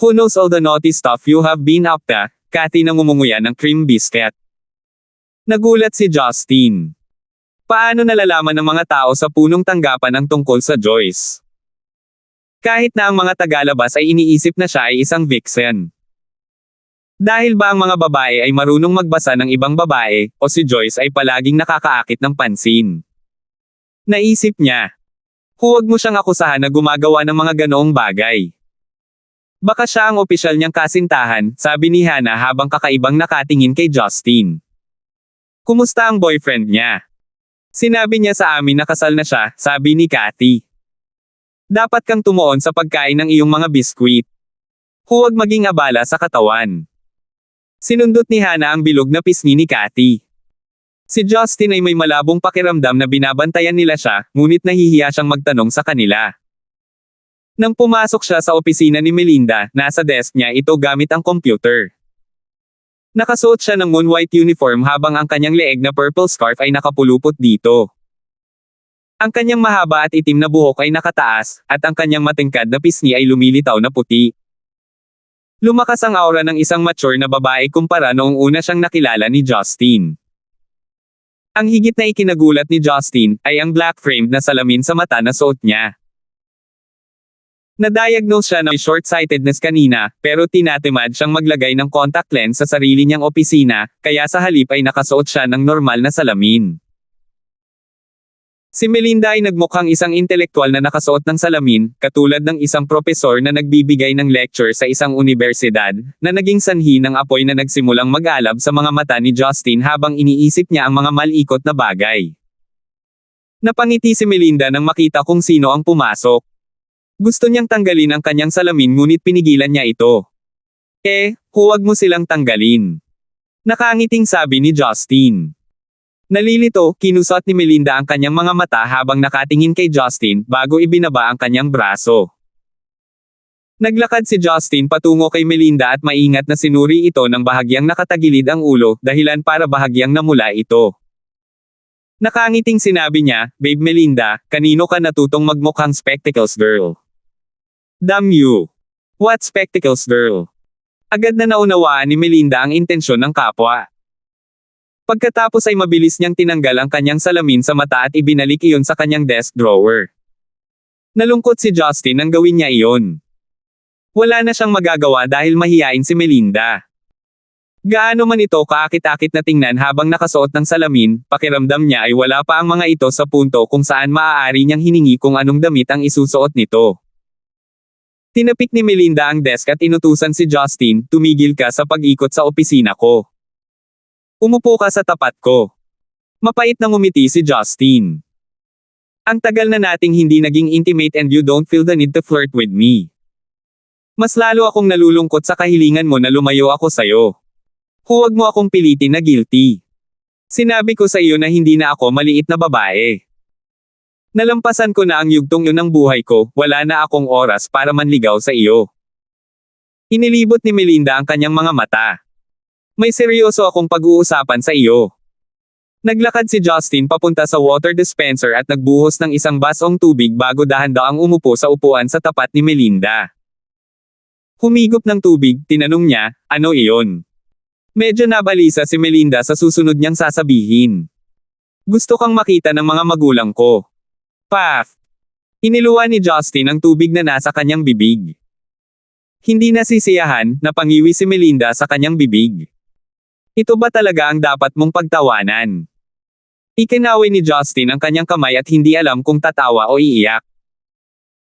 Who knows all the naughty stuff you have been up to?" Kathy na ngumunguya ng cream biscuit. Nagulat si Justin. Paano nalalaman ng mga tao sa punong tanggapan ang tungkol sa Joyce? Kahit na ang mga tagalabas ay iniisip na siya ay isang vixen. Dahil ba ang mga babae ay marunong magbasa ng ibang babae, o si Joyce ay palaging nakakaakit ng pansin? Naisip niya. Huwag mo siyang akusahan na gumagawa ng mga ganoong bagay. Baka siya ang opisyal niyang kasintahan, sabi ni Hannah habang kakaibang nakatingin kay Justin. "Kumusta ang boyfriend niya?" "Sinabi niya sa amin na kasal na siya," sabi ni Kathy. "Dapat kang tumuon sa pagkain ng iyong mga biskwit. Huwag maging abala sa katawan." Sinundot ni Hannah ang bilog na pisngi ni Kathy. Si Justin ay may malabong pakiramdam na binabantayan nila siya, ngunit nahihiya siyang magtanong sa kanila. Nang pumasok siya sa opisina ni Melinda, nasa desk niya ito gamit ang computer. Nakasuot siya ng moon white uniform habang ang kanyang leeg na purple scarf ay nakapulupot dito. Ang kanyang mahaba at itim na buhok ay nakataas, at ang kanyang matingkad na pisngi ay lumilitaw na puti. Lumakas ang aura ng isang mature na babae kumpara noong una siyang nakilala ni Justin. Ang higit na ikinagulat ni Justin ay ang black-framed na salamin sa mata na suot niya. Na-diagnose siya ng short-sightedness kanina, pero tinatamad siyang maglagay ng contact lens sa sarili niyang opisina, kaya sa halip ay nakasuot siya ng normal na salamin. Si Melinda ay nagmukhang isang intelektual na nakasuot ng salamin, katulad ng isang propesor na nagbibigay ng lecture sa isang unibersidad, na naging sanhi ng apoy na nagsimulang mag-alab sa mga mata ni Justin habang iniisip niya ang mga malikot na bagay. Napangiti si Melinda nang makita kung sino ang pumasok. Gusto niyang tanggalin ang kanyang salamin ngunit pinigilan niya ito. Huwag mo silang tanggalin. Nakangiting sabi ni Justin. Nalilito, kinusot ni Melinda ang kanyang mga mata habang nakatingin kay Justin bago ibinaba ang kanyang braso. Naglakad si Justin patungo kay Melinda at maingat na sinuri ito ng bahagyang nakatagilid ang ulo, dahilan para bahagyang namula ito. Nakangiting sinabi niya, "Babe Melinda, kanino ka natutong magmukhang spectacles girl?" "Damn you! What spectacles girl?" Agad na naunawaan ni Melinda ang intensyon ng kapwa. Pagkatapos ay mabilis niyang tinanggal ang kanyang salamin sa mata at ibinalik iyon sa kanyang desk drawer. Nalungkot si Justin nang gawin niya iyon. Wala na siyang magagawa dahil mahiyain si Melinda. Gaano man ito kaakit-akit na tingnan habang nakasuot ng salamin, pakiramdam niya ay wala pa ang mga ito sa punto kung saan maaari niyang hiningi kung anong damit ang isusuot nito. Tinapik ni Melinda ang desk at inutusan si Justin, "Tumigil ka sa pag-ikot sa opisina ko. Umupo ka sa tapat ko." Mapait na ngumiti si Justin. "Ang tagal na nating hindi naging intimate and you don't feel the need to flirt with me. Mas lalo akong nalulungkot sa kahilingan mo na lumayo ako sayo. Huwag mo akong pilitin na guilty. Sinabi ko sa iyo na hindi na ako maliit na babae. Nalampasan ko na ang yugtong yun ng buhay ko, wala na akong oras para manligaw sa iyo." Inilibot ni Melinda ang kanyang mga mata. "May seryoso akong pag-uusapan sa iyo." Naglakad si Justin papunta sa water dispenser at nagbuhos ng isang basong tubig bago dahan-daang umupo sa upuan sa tapat ni Melinda. Humigop ng tubig, tinanong niya, "Ano iyon?" Medyo nabalisa si Melinda sa susunod niyang sasabihin. "Gusto kang makita ng mga magulang ko." Paf! Iniluwa ni Justin ang tubig na nasa kanyang bibig. Hindi nasisiyahan, napangiwi si Melinda sa kanyang bibig. Ito ba talaga ang dapat mong pagtawanan? Ikinaway ni Justin ang kanyang kamay at hindi alam kung tatawa o iiyak.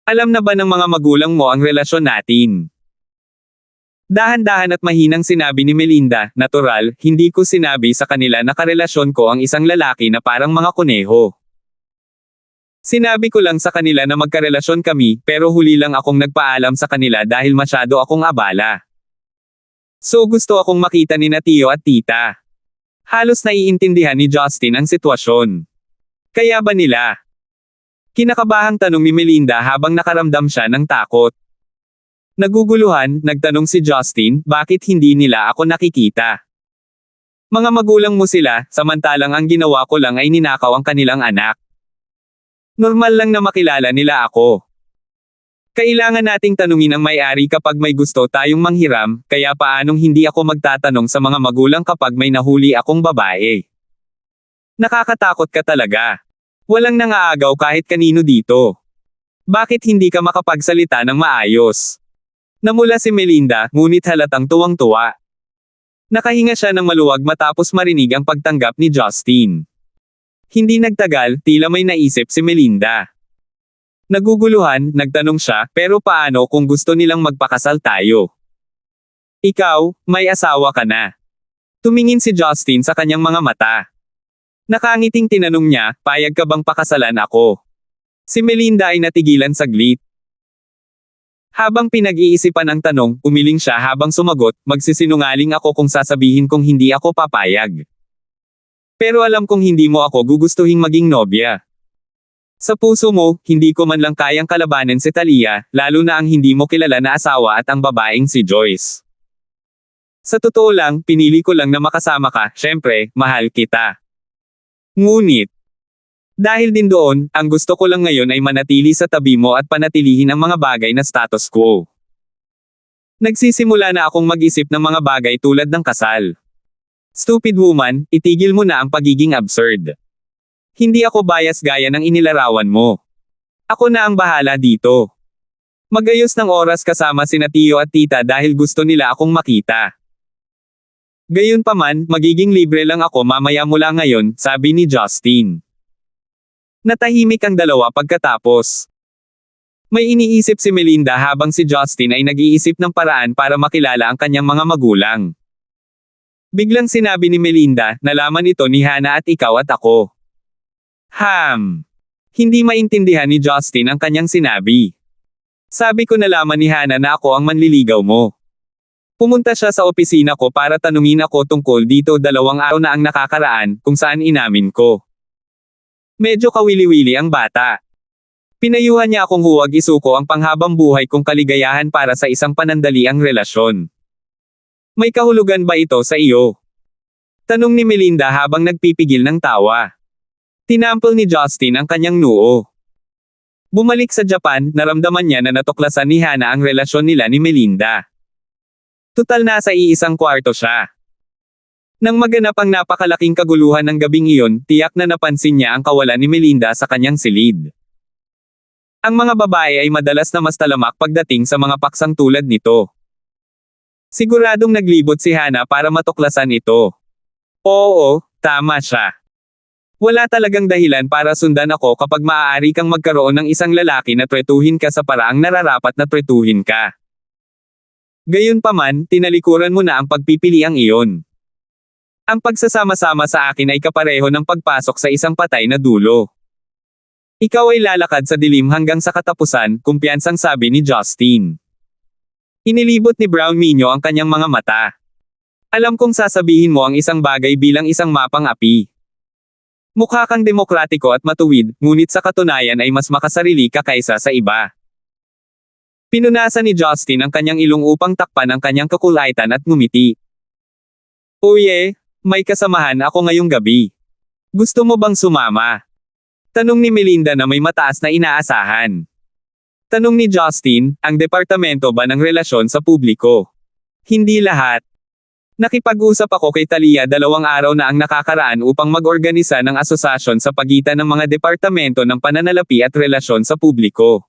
"Alam na ba ng mga magulang mo ang relasyon natin?" Dahan-dahan at mahinang sinabi ni Melinda, "Natural, hindi ko sinabi sa kanila na karelasyon ko ang isang lalaki na parang mga kuneho. Sinabi ko lang sa kanila na magkarelasyon kami, pero huli lang akong nagpaalam sa kanila dahil masyado akong abala. So gusto akong makita ni Tio at Tita." Halos naiintindihan ni Justin ang sitwasyon. "Kaya ba nila?" Kinakabahang tanong ni Melinda habang nakaramdam siya ng takot. Naguguluhan, nagtanong si Justin, "Bakit hindi nila ako nakikita?" "Mga magulang mo sila, samantalang ang ginawa ko lang ay ninakaw ang kanilang anak. Normal lang na makilala nila ako. Kailangan nating tanungin ang may-ari kapag may gusto tayong manghiram, kaya paanong hindi ako magtatanong sa mga magulang kapag may nahuli akong babae? Nakakatakot ka talaga. Walang nangaagaw kahit kanino dito. Bakit hindi ka makapagsalita ng maayos?" Namula si Melinda, ngunit halatang tuwang-tuwa. Nakahinga siya ng maluwag matapos marinig ang pagtanggap ni Justin. Hindi nagtagal, tila may naisip si Melinda. Naguguluhan, nagtanong siya, "Pero paano kung gusto nilang magpakasal tayo? Ikaw, may asawa ka na." Tumingin si Justin sa kanyang mga mata. Nakangiting tinanong niya, "Payag ka bang pakasalan ako?" Si Melinda ay natigilan saglit. Habang pinag-iisipan ang tanong, umiling siya habang sumagot, "Magsisinungaling ako kung sasabihin kong hindi ako papayag. Pero alam kong hindi mo ako gugustuhing maging nobya. Sa puso mo, hindi ko man lang kayang kalabanin si Talia, lalo na ang hindi mo kilala na asawa at ang babaeng si Joyce. Sa totoo lang, pinili ko lang na makasama ka, syempre, mahal kita. Ngunit, dahil din doon, ang gusto ko lang ngayon ay manatili sa tabi mo at panatilihin ang mga bagay na status quo. Nagsisimula na akong mag-isip ng mga bagay tulad ng kasal. Stupid woman, itigil mo na ang pagiging absurd. Hindi ako bias gaya ng inilarawan mo. Ako na ang bahala dito. Magayos ng oras kasama sina Tio at Tita dahil gusto nila akong makita. Gayunpaman, magiging libre lang ako mamaya mula ngayon, sabi ni Justin. Natahimik ang dalawa pagkatapos. May iniisip si Melinda habang si Justin ay nag-iisip ng paraan para makilala ang kanyang mga magulang. Biglang sinabi ni Melinda, nalaman ito ni Hannah at ikaw at ako. Hindi maintindihan ni Justin ang kanyang sinabi. Sabi ko nalaman ni Hannah na ako ang manliligaw mo. Pumunta siya sa opisina ko para tanungin ako tungkol dito 2 araw na ang nakakaraan, kung saan inamin ko. Medyo kawili-wili ang bata. Pinayuhan niya akong huwag isuko ang panghabang buhay kong kaligayahan para sa isang panandaliang relasyon. May kahulugan ba ito sa iyo? Tanong ni Melinda habang nagpipigil ng tawa. Tinampol ni Justin ang kanyang noo. Bumalik sa Japan, naramdaman niya na natuklasan ni Hannah ang relasyon nila ni Melinda. Tutal nasa iisang kwarto siya. Nang maganap ang napakalaking kaguluhan ng gabing iyon, tiyak na napansin niya ang kawalan ni Melinda sa kanyang silid. Ang mga babae ay madalas na mas talamak pagdating sa mga paksang tulad nito. Siguradong naglibot si Hannah para matuklasan ito. Oo, tama siya. Wala talagang dahilan para sundan ako kapag maaari kang magkaroon ng isang lalaki na tretuhin ka sa paraang nararapat na tretuhin ka. Gayunpaman, tinalikuran mo na ang pagpipiliang iyon. Ang pagsasama-sama sa akin ay kapareho ng pagpasok sa isang patay na dulo. Ikaw ay lalakad sa dilim hanggang sa katapusan, kumpiyansang sabi ni Justin. Inilibot ni Brown Minyo ang kanyang mga mata. Alam kong sasabihin mo ang isang bagay bilang isang mapang api. Mukha kang demokratiko at matuwid, ngunit sa katunayan ay mas makasarili ka kaysa sa iba. Pinunasan ni Justin ang kanyang ilong upang takpan ang kanyang kakulaitan at ngumiti. Uye, may kasamahan ako ngayong gabi. Gusto mo bang sumama? Tanong ni Melinda na may mataas na inaasahan. Tanong ni Justin, ang departamento ba ng relasyon sa publiko? Hindi lahat. Nakipag-usap ako kay Talia 2 araw na ang nakakaraan upang mag-organisa ng asosasyon sa pagitan ng mga departamento ng pananalapi at relasyon sa publiko.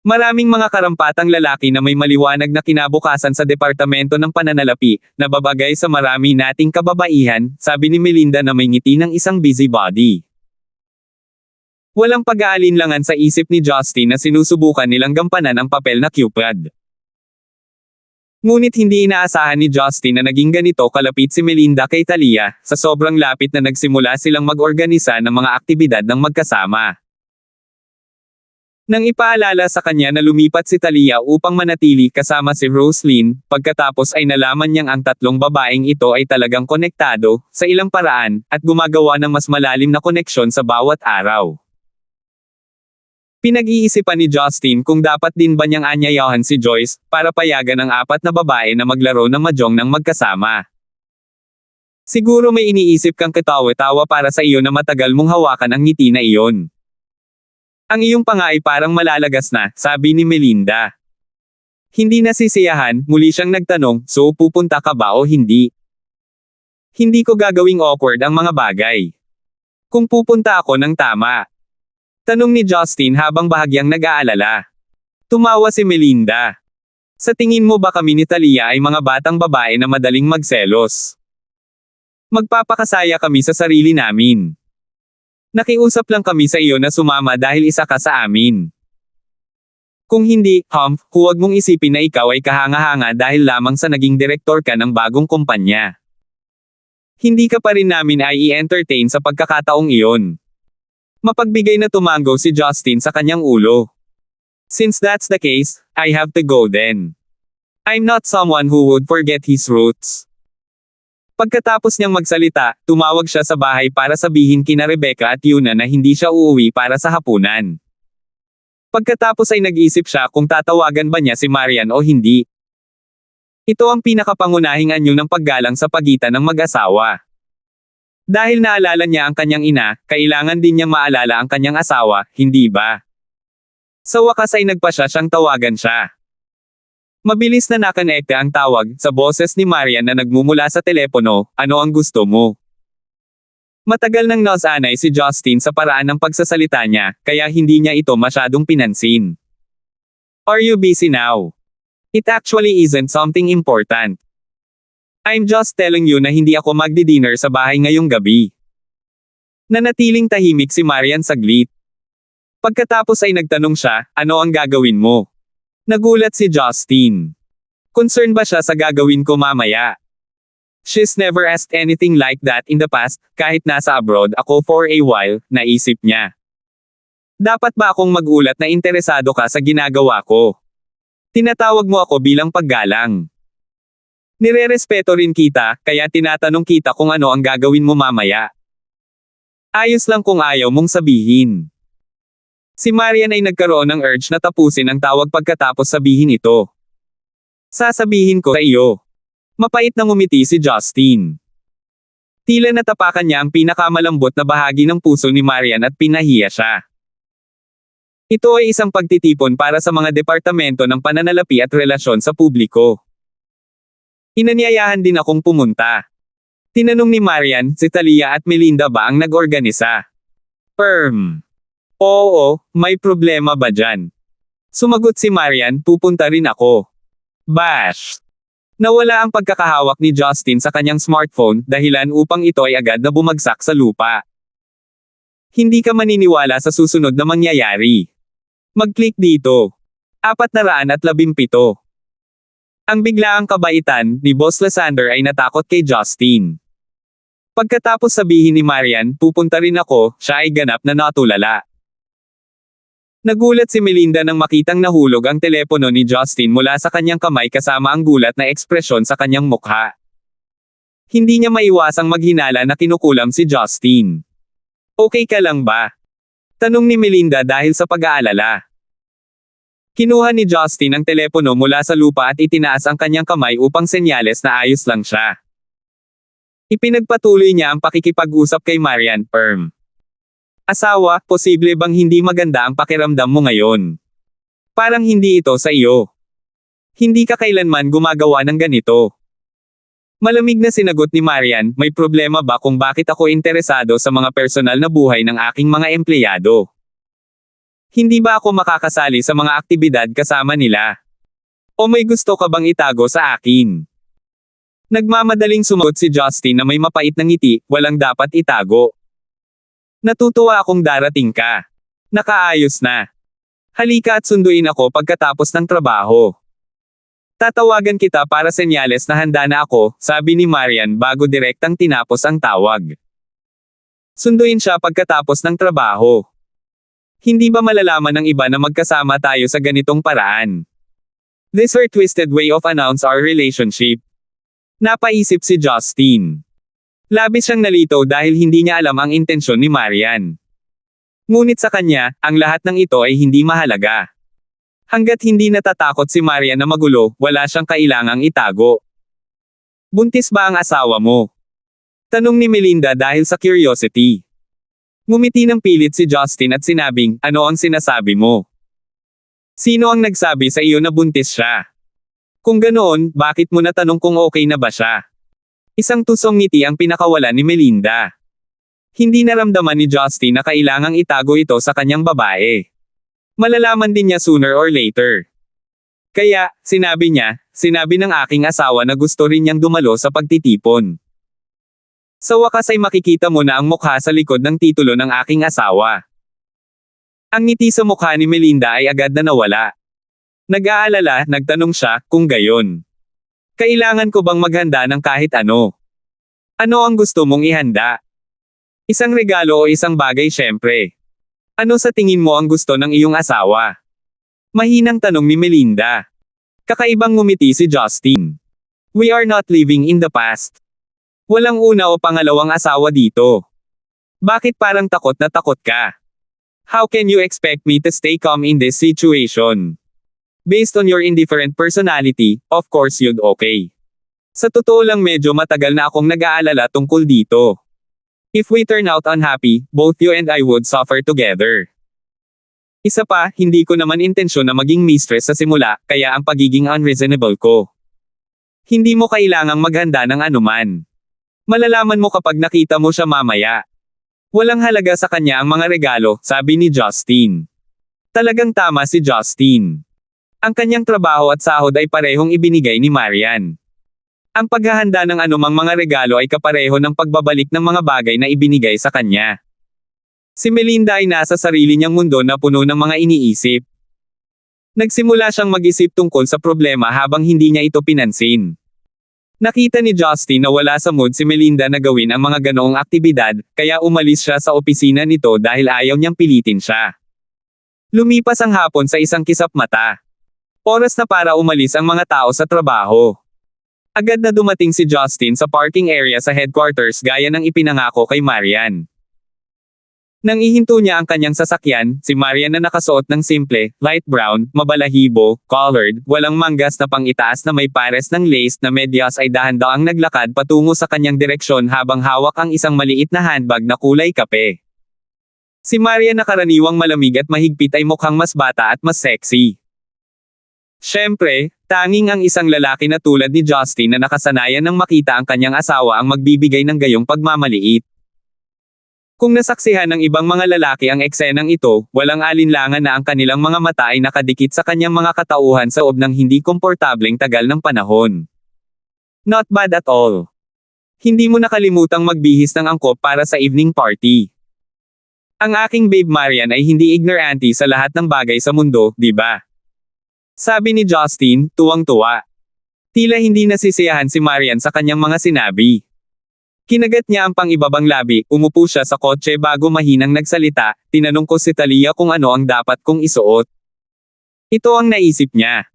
Maraming mga karampatang lalaki na may maliwanag na kinabukasan sa departamento ng pananalapi, na babagay sa marami nating kababaihan, sabi ni Melinda na may ngiti ng isang busybody. Walang pag-aalinlangan sa isip ni Justin na sinusubukan nilang gampanan ang papel na Cupid. Ngunit hindi inaasahan ni Justin na naging ganito kalapit si Melinda kay Talia, sa sobrang lapit na nagsimula silang mag-organisa ng mga aktibidad ng magkasama. Nang ipaalala sa kanya na lumipat si Talia upang manatili kasama si Roslyn, pagkatapos ay nalaman niyang ang 3 babaeng ito ay talagang konektado, sa ilang paraan, at gumagawa ng mas malalim na koneksyon sa bawat araw. Pinag-iisipan ni Justin kung dapat din ba niyang anyayahan si Joyce, para payagan ang 4 na babae na maglaro ng mahjong ng magkasama. Siguro may iniisip kang katawa-tawa para sa iyo na matagal mong hawakan ang ngiti na iyon. Ang iyong panga ay parang malalagas na, sabi ni Melinda. Hindi nasisiyahan, muli siyang nagtanong, so pupunta ka ba o hindi? Hindi ko gagawing awkward ang mga bagay. Kung pupunta ako ng tama. Tanong ni Justin habang bahagyang nag-aalala. Tumawa si Melinda. Sa tingin mo ba kami ni Talia ay mga batang babae na madaling magselos? Magpapakasaya kami sa sarili namin. Nakiusap lang kami sa iyo na sumama dahil isa ka sa amin. Kung hindi, huwag mong isipin na ikaw ay kahanga-hanga dahil lamang sa naging direktor ka ng bagong kumpanya. Hindi ka pa rin namin ay i-entertain sa pagkakataong iyon. Mapagbigay na tumango si Justin sa kanyang ulo. Since that's the case, I have to go then. I'm not someone who would forget his roots. Pagkatapos niyang magsalita, tumawag siya sa bahay para sabihin kina Rebecca at Yuna na hindi siya uuwi para sa hapunan. Pagkatapos ay nag-isip siya kung tatawagan ba niya si Marian o hindi. Ito ang pinakapangunahing anyo ng paggalang sa pagitan ng mag-asawa. Dahil naalala niya ang kanyang ina, kailangan din niyang maalala ang kanyang asawa, hindi ba? Sa wakas ay nagpasya siyang tawagan siya. Mabilis na nakonekta ang tawag sa boses ni Marian na nagmumula sa telepono, ano ang gusto mo? Matagal nang nasanay si Justin sa paraan ng pagsasalita niya, kaya hindi niya ito masyadong pinansin. Are you busy now? It actually isn't something important. I'm just telling you na hindi ako magdi-dinner sa bahay ngayong gabi. Nanatiling tahimik si Marian saglit. Pagkatapos ay nagtanong siya, ano ang gagawin mo? Nagulat si Justin. Concerned ba siya sa gagawin ko mamaya? She's never asked anything like that in the past, kahit nasa abroad ako for a while, naisip niya. Dapat ba akong magulat na interesado ka sa ginagawa ko? Tinatawag mo ako bilang paggalang. Nirerespeto rin kita, kaya tinatanong kita kung ano ang gagawin mo mamaya. Ayos lang kung ayaw mong sabihin. Si Marian ay nagkaroon ng urge na tapusin ang tawag pagkatapos sabihin ito. Sasabihin ko sa iyo. Mapait na ngumiti si Justin. Tila natapakan niya ang pinakamalambot na bahagi ng puso ni Marian at pinahiya siya. Ito ay isang pagtitipon para sa mga departamento ng pananalapi at relasyon sa publiko. Inanyayahan din akong pumunta. Tinanong ni Marian, si Talia at Melinda ba ang nag-organisa? Oo, may problema ba dyan? Sumagot si Marian, pupunta rin ako. Bash! Nawala ang pagkakahawak ni Justin sa kanyang smartphone, dahilan upang ito ay agad na bumagsak sa lupa. Hindi ka maniniwala sa susunod na mangyayari. Mag-click dito. 417. Ang biglaang kabaitan ni Boss Lysander ay natakot kay Justin. Pagkatapos sabihin ni Marian, pupunta rin ako, siya ay ganap na natulala. Nagulat si Melinda nang makitang nahulog ang telepono ni Justin mula sa kanyang kamay kasama ang gulat na ekspresyon sa kanyang mukha. Hindi niya maiwasang maghinala na kinukulam si Justin. Okay ka lang ba? Tanong ni Melinda dahil sa pag-aalala. Kinuha ni Justin ang telepono mula sa lupa at itinaas ang kanyang kamay upang senyales na ayos lang siya. Ipinagpatuloy niya ang pakikipag-usap kay Marian, Asawa, posible bang hindi maganda ang pakiramdam mo ngayon? Parang hindi ito sa iyo. Hindi ka kailanman gumagawa ng ganito. Malamig na sinagot ni Marian, may problema ba kung bakit ako interesado sa mga personal na buhay ng aking mga empleyado? Hindi ba ako makakasali sa mga aktibidad kasama nila? O may gusto ka bang itago sa akin? Nagmamadaling sumagot si Justin na may mapait na ngiti, walang dapat itago. Natutuwa akong darating ka. Nakaayos na. Halika at sunduin ako pagkatapos ng trabaho. Tatawagan kita para senyales na handa na ako, sabi ni Marian bago direktang tinapos ang tawag. Sunduin siya pagkatapos ng trabaho. Hindi ba malalaman ng iba na magkasama tayo sa ganitong paraan? This her twisted way of announce our relationship. Napaisip si Justin. Labis siyang nalito dahil hindi niya alam ang intensyon ni Marian. Ngunit sa kanya, ang lahat ng ito ay hindi mahalaga. Hanggat hindi natatakot si Marian na magulo, wala siyang kailangang itago. Buntis ba ang asawa mo? Tanong ni Melinda dahil sa curiosity. Ngumiti ng pilit si Justin at sinabing, ano ang sinasabi mo? Sino ang nagsabi sa iyo na buntis siya? Kung ganoon, bakit mo natanong kung okay na ba siya? Isang tusong ngiti ang pinakawalan ni Melinda. Hindi naramdaman ni Justin na kailangang itago ito sa kanyang babae. Malalaman din niya sooner or later. Kaya, sinabi ng aking asawa na gusto rin niyang dumalo sa pagtitipon. Sa wakas ay makikita mo na ang mukha sa likod ng titulo ng aking asawa. Ang ngiti sa mukha ni Melinda ay agad na nawala. Nag-aalala, nagtanong siya, kung gayon. Kailangan ko bang maghanda ng kahit ano? Ano ang gusto mong ihanda? Isang regalo o isang bagay syempre? Ano sa tingin mo ang gusto ng iyong asawa? Mahinang tanong ni Melinda. Kakaibang ngumiti si Justin. We are not living in the past. Walang una o pangalawang asawa dito. Bakit parang takot na takot ka? How can you expect me to stay calm in this situation? Based on your indifferent personality, of course you'd okay. Sa totoo lang medyo matagal na akong nag-aalala tungkol dito. If we turn out unhappy, both you and I would suffer together. Isa pa, hindi ko naman intensyon na maging mistress sa simula, kaya ang pagiging unreasonable ko. Hindi mo kailangang maghanda ng anuman. Malalaman mo kapag nakita mo siya mamaya. Walang halaga sa kanya ang mga regalo, sabi ni Justin. Talagang tama si Justin. Ang kanyang trabaho at sahod ay parehong ibinigay ni Marian. Ang paghahanda ng anumang mga regalo ay kapareho ng pagbabalik ng mga bagay na ibinigay sa kanya. Si Melinda ay nasa sarili niyang mundo na puno ng mga iniisip. Nagsimula siyang mag-isip tungkol sa problema habang hindi niya ito pinansin. Nakita ni Justin na wala sa mood si Melinda na gawin ang mga ganoong aktibidad, kaya umalis siya sa opisina nito dahil ayaw niyang pilitin siya. Lumipas ang hapon sa isang kisap mata. Oras na para umalis ang mga tao sa trabaho. Agad na dumating si Justin sa parking area sa headquarters gaya ng ipinangako kay Marian. Nang ihinto niya ang kanyang sasakyan, si Marian na nakasuot ng simple, light brown, mabalahibo, collared, walang manggas na pang-itaas na may pares ng lace na medyas ay dahan-daang naglakad patungo sa kanyang direksyon habang hawak ang isang maliit na handbag na kulay kape. Si Marian na karaniwang malamig at mahigpit ay mukhang mas bata at mas sexy. Siyempre, tanging ang isang lalaki na tulad ni Justin na nakasanayan ng makita ang kanyang asawa ang magbibigay ng gayong pagmamaliit. Kung nasaksihan ng ibang mga lalaki ang eksenang ito, walang alinlangan na ang kanilang mga mata ay nakadikit sa kanyang mga katauhan sa loob ng hindi komportableng tagal ng panahon. Not bad at all. Hindi mo nakalimutang magbihis ng angkop para sa evening party. Ang aking babe Marian ay hindi ignorante sa lahat ng bagay sa mundo, di ba? Sabi ni Justin, tuwang-tuwa. Tila hindi nasisiyahan si Marian sa kanyang mga sinabi. Kinagat niya ang pang-ibabang labi, umupo siya sa kotse bago mahinang nagsalita, tinanong ko si Talia kung ano ang dapat kong isuot. Ito ang naisip niya.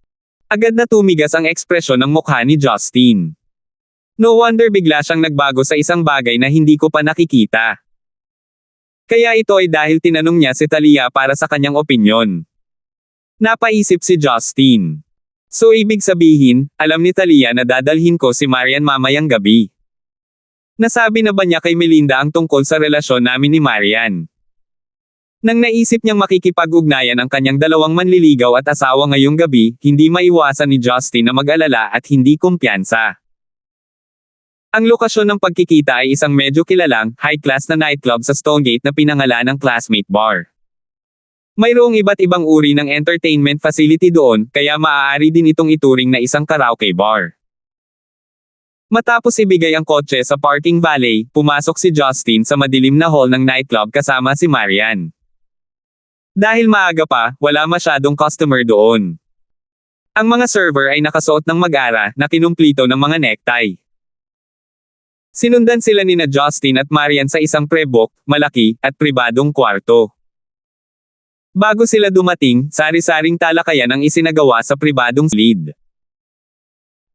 Agad na tumigas ang ekspresyon ng mukha ni Justin. No wonder bigla siyang nagbago sa isang bagay na hindi ko pa nakikita. Kaya ito ay dahil tinanong niya si Talia para sa kanyang opinyon. Napaisip si Justin. So ibig sabihin, alam ni Talia na dadalhin ko si Marian mamayang gabi. Nasabi na ba niya kay Melinda ang tungkol sa relasyon namin ni Marian? Nang naisip niyang makikipag-ugnayan ang kanyang dalawang manliligaw at asawa ngayong gabi, hindi maiwasan ni Justin na mag-alala at hindi kumpiyansa. Ang lokasyon ng pagkikita ay isang medyo kilalang, high-class na nightclub sa Stonegate na pinangalan ng Classmate Bar. Mayroong iba't ibang uri ng entertainment facility doon, kaya maaari din itong ituring na isang karaoke bar. Matapos ibigay ang kotse sa parking valet, pumasok si Justin sa madilim na hall ng nightclub kasama si Marian. Dahil maaga pa, wala masyadong customer doon. Ang mga server ay nakasuot ng mag-ara na kinumplito ng mga necktie. Sinundan sila nina Justin at Marian sa isang pre-book, malaki, at pribadong kwarto. Bago sila dumating, sari-saring talakayan ang isinagawa sa pribadong lead.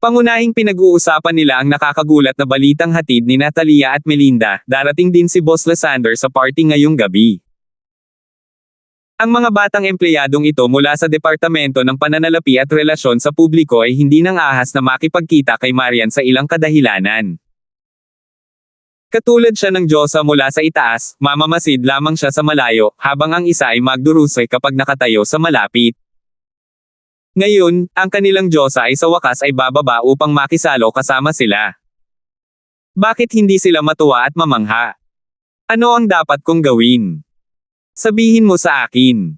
Pangunahing pinag-uusapan nila ang nakakagulat na balitang hatid ni Natalia at Melinda, darating din si Boss Lysander sa party ngayong gabi. Ang mga batang empleyadong ito mula sa Departamento ng Pananalapi at Relasyon sa Publiko ay hindi nang ahas na makipagkita kay Marian sa ilang kadahilanan. Katulad siya ng Diyosa mula sa itaas, mamamasid lamang siya sa malayo, habang ang isa ay magdurusay kapag nakatayo sa malapit. Ngayon, ang kanilang Diyosa ay sa wakas ay bababa upang makisalo kasama sila. Bakit hindi sila matuwa at mamangha? Ano ang dapat kong gawin? Sabihin mo sa akin.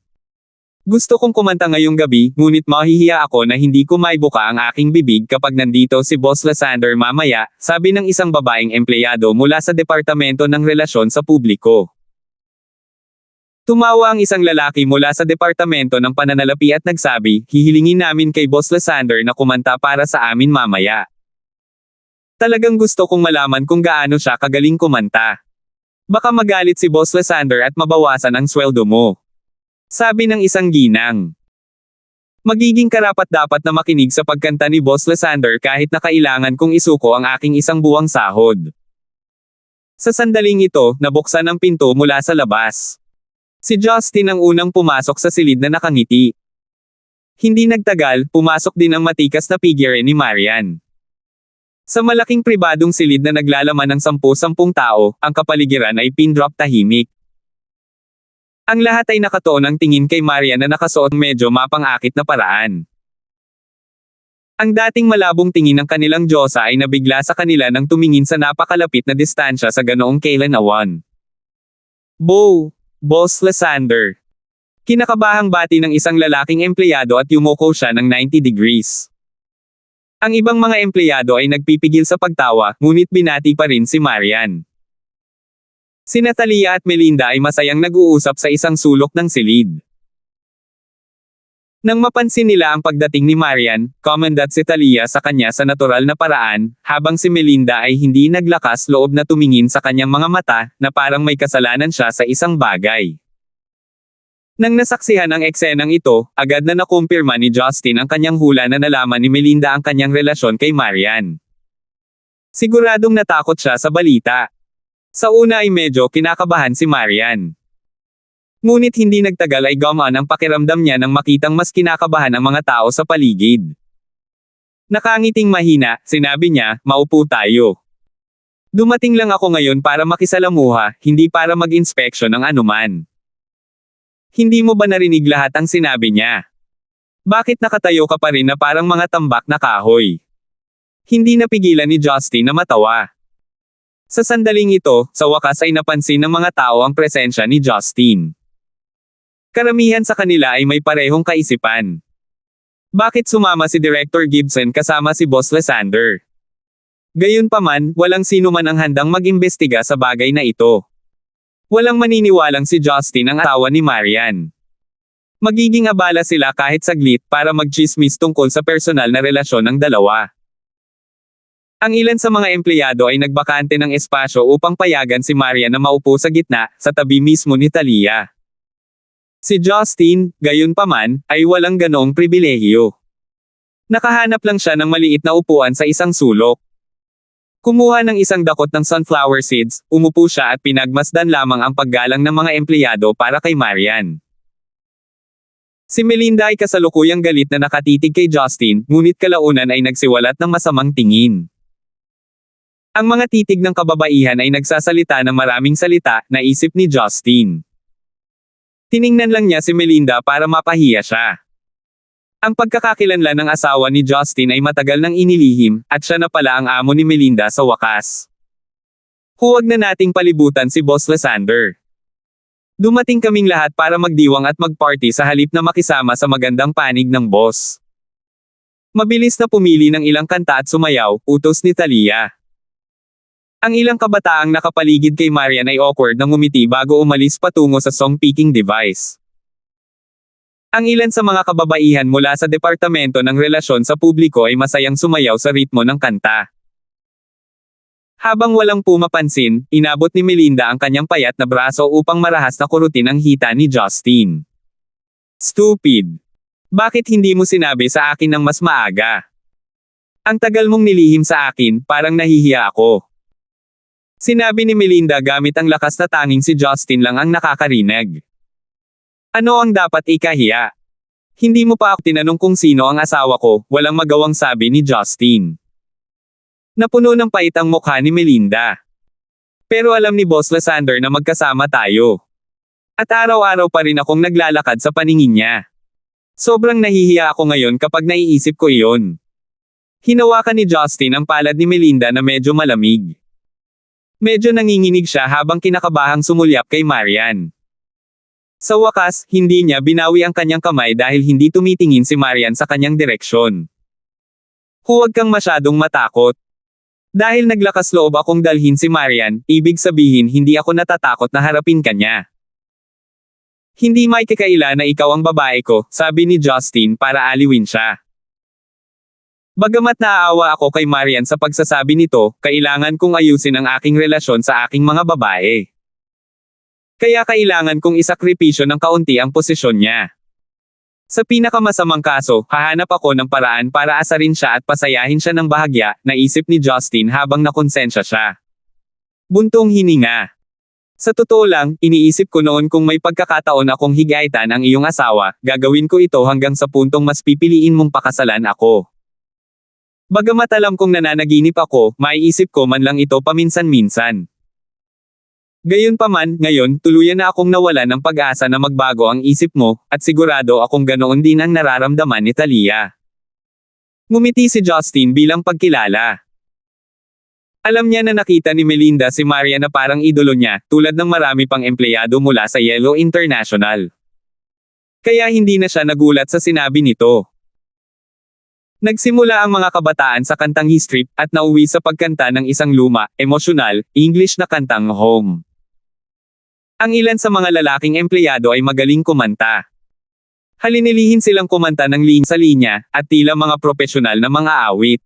Gusto kong kumanta ngayong gabi, ngunit mahihiya ako na hindi ko maibuka ang aking bibig kapag nandito si Boss Lysander mamaya, sabi ng isang babaeng empleyado mula sa Departamento ng Relasyon sa Publiko. Tumawa ang isang lalaki mula sa Departamento ng Pananalapi at nagsabi, hihilingin namin kay Boss Lysander na kumanta para sa amin mamaya. Talagang gusto kong malaman kung gaano siya kagaling kumanta. Baka magalit si Boss Lysander at mabawasan ang sweldo mo. Sabi ng isang ginang. Magiging karapat-dapat na makinig sa pagkanta ni Boss Lysander kahit na kailangan kong isuko ang aking isang buwang sahod. Sa sandaling ito, nabuksan ang pinto mula sa labas. Si Justin ang unang pumasok sa silid na nakangiti. Hindi nagtagal, pumasok din ang matikas na figure ni Marian. Sa malaking pribadong silid na naglalaman ng 10-10 tao, ang kapaligiran ay pin-drop tahimik. Ang lahat ay nakatuon ang tingin kay Marian na nakasuot medyo mapang-akit na paraan. Ang dating malabong tingin ng kanilang Diyosa ay nabigla sa kanila nang tumingin sa napakalapit na distansya sa ganoong kailan awan. Boss Lysander. Kinakabahang bati ng isang lalaking empleyado at yumuko siya ng 90 degrees. Ang ibang mga empleyado ay nagpipigil sa pagtawa, ngunit binati pa rin si Marian. Sina Talia at Melinda ay masayang nag-uusap sa isang sulok ng silid. Nang mapansin nila ang pagdating ni Marian, kumandat si Talia sa kanya sa natural na paraan, habang si Melinda ay hindi naglakas loob na tumingin sa kanyang mga mata, na parang may kasalanan siya sa isang bagay. Nang nasaksihan ang eksenang ito, agad na nakumpirma ni Justin ang kanyang hula na nalaman ni Melinda ang kanyang relasyon kay Marian. Siguradong natakot siya sa balita. Sa una ay medyo kinakabahan si Marian. Ngunit hindi nagtagal ay gumaan ang pakiramdam niya nang makitang mas kinakabahan ang mga tao sa paligid. Nakangiting mahina, sinabi niya, "Maupo tayo. Dumating lang ako ngayon para makisalamuha, hindi para mag-inspeksyon ng anuman." Hindi mo ba narinig lahat ang sinabi niya? Bakit nakatayo ka pa rin na parang mga tambak na kahoy? Hindi napigilan ni Justin na matawa. Sa sandaling ito, sa wakas ay napansin ng mga tao ang presensya ni Justin. Karamihan sa kanila ay may parehong kaisipan. Bakit sumama si Director Gibson kasama si Boss Lysander? Gayunpaman, walang sino man ang handang mag-imbestiga sa bagay na ito. Walang maniniwalang si Justin ang asawa ni Marian. Magiging abala sila kahit saglit para magchismis tungkol sa personal na relasyon ng dalawa. Ang ilan sa mga empleyado ay nagbakante ng espasyo upang payagan si Marian na maupo sa gitna, sa tabi mismo ni Talia. Si Justin, gayunpaman, ay walang ganoong pribilehiyo. Nakahanap lang siya ng maliit na upuan sa isang sulok. Kumuha ng isang dakot ng sunflower seeds, umupo siya at pinagmasdan lamang ang paggalang ng mga empleyado para kay Marian. Si Melinda ay kasalukuyang galit na nakatitig kay Justin, ngunit kalaunan ay nagsiwalat ng masamang tingin. Ang mga titig ng kababaihan ay nagsasalita ng maraming salita, naisip ni Justin. Tiningnan lang niya si Melinda para mapahiya siya. Ang pagkakakilanlan ng asawa ni Justin ay matagal nang inilihim, at siya na pala ang amo ni Melinda sa wakas. Huwag na nating palibutan si Boss Lysander. Dumating kaming lahat para magdiwang at magparty sa halip na makisama sa magandang panig ng boss. Mabilis na pumili ng ilang kanta at sumayaw, utos ni Talia. Ang ilang kabataang nakapaligid kay Marian ay awkward na ngumiti bago umalis patungo sa song-picking device. Ang ilan sa mga kababaihan mula sa Departamento ng Relasyon sa Publiko ay masayang sumayaw sa ritmo ng kanta. Habang walang pumapansin, inabot ni Melinda ang kanyang payat na braso upang marahas na kurutin ang hita ni Justin. Stupid! Bakit hindi mo sinabi sa akin ng mas maaga? Ang tagal mong nilihim sa akin, parang nahihiya ako. Sinabi ni Melinda gamit ang lakas na tanging si Justin lang ang nakakarinig. Ano ang dapat ikahiya? Hindi mo pa ako tinanong kung sino ang asawa ko, walang magawang sabi ni Justin. Napuno ng pait ang mukha ni Melinda. Pero alam ni Boss Lysander na magkasama tayo. At araw-araw pa rin akong naglalakad sa paningin niya. Sobrang nahihiya ako ngayon kapag naiisip ko iyon. Hinawakan ni Justin ang palad ni Melinda na medyo malamig. Medyo nanginginig siya habang kinakabahang sumulyap kay Marian. Sa wakas, hindi niya binawi ang kanyang kamay dahil hindi tumitingin si Marian sa kanyang direksyon. Huwag kang masyadong matakot. Dahil naglakas loob akong dalhin si Marian, ibig sabihin hindi ako natatakot na harapin kanya. Hindi may kakaila na ikaw ang babae ko, sabi ni Justin para aliwin siya. Bagamat naaawa ako kay Marian sa pagsasabi nito, kailangan kong ayusin ang aking relasyon sa aking mga babae. Kaya kailangan kong isakripisyo ng kaunti ang posisyon niya. Sa pinakamasamang kaso, hahanap ako ng paraan para asarin siya at pasayahin siya ng bahagya, naisip ni Justin habang nakonsensya siya. Buntong hininga. Sa totoo lang, iniisip ko noon kung may pagkakataon akong higaitan ang iyong asawa, gagawin ko ito hanggang sa puntong mas pipiliin mong pakasalan ako. Bagamat alam kong nananaginip ako, maiisip ko man lang ito paminsan-minsan. Gayunpaman, ngayon, tuluyan na akong nawalan ng pag-asa na magbago ang isip mo, at sigurado akong ganoon din ang nararamdaman ni Talia. Ngumiti si Justin bilang pagkilala. Alam niya na nakita ni Melinda si Maria na parang idolo niya, tulad ng marami pang empleyado mula sa Yellow International. Kaya hindi na siya nagulat sa sinabi nito. Nagsimula ang mga kabataan sa kantang He-Strip at nauwi sa pagkanta ng isang luma, emosyonal, English na kantang Home. Ang ilan sa mga lalaking empleyado ay magaling kumanta. Halinilihin silang kumanta ng linya sa linya, at tila mga propesyonal na mga awit.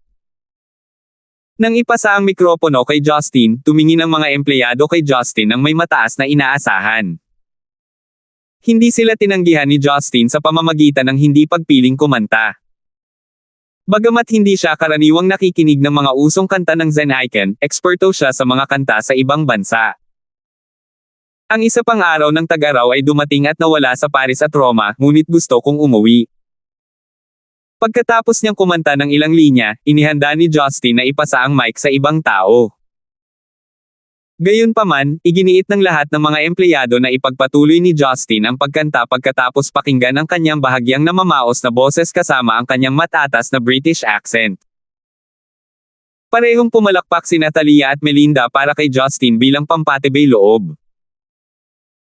Nang ipasa ang mikropono kay Justin, tumingin ang mga empleyado kay Justin ng may mataas na inaasahan. Hindi sila tinanggihan ni Justin sa pamamagitan ng hindi pagpiling kumanta. Bagamat hindi siya karaniwang nakikinig ng mga usong kanta ng Zen Icon, eksperto siya sa mga kanta sa ibang bansa. Ang isa pang araw ng tag-araw ay dumating at nawala sa Paris at Roma, ngunit gusto kong umuwi. Pagkatapos niyang kumanta ng ilang linya, inihanda ni Justin na ipasa ang mic sa ibang tao. Gayunpaman, iginiit ng lahat ng mga empleyado na ipagpatuloy ni Justin ang pagkanta pagkatapos pakinggan ang kanyang bahagyang namamaos na boses kasama ang kanyang matatas na British accent. Parehong pumalakpak sina Talia at Melinda para kay Justin bilang pampatibay loob.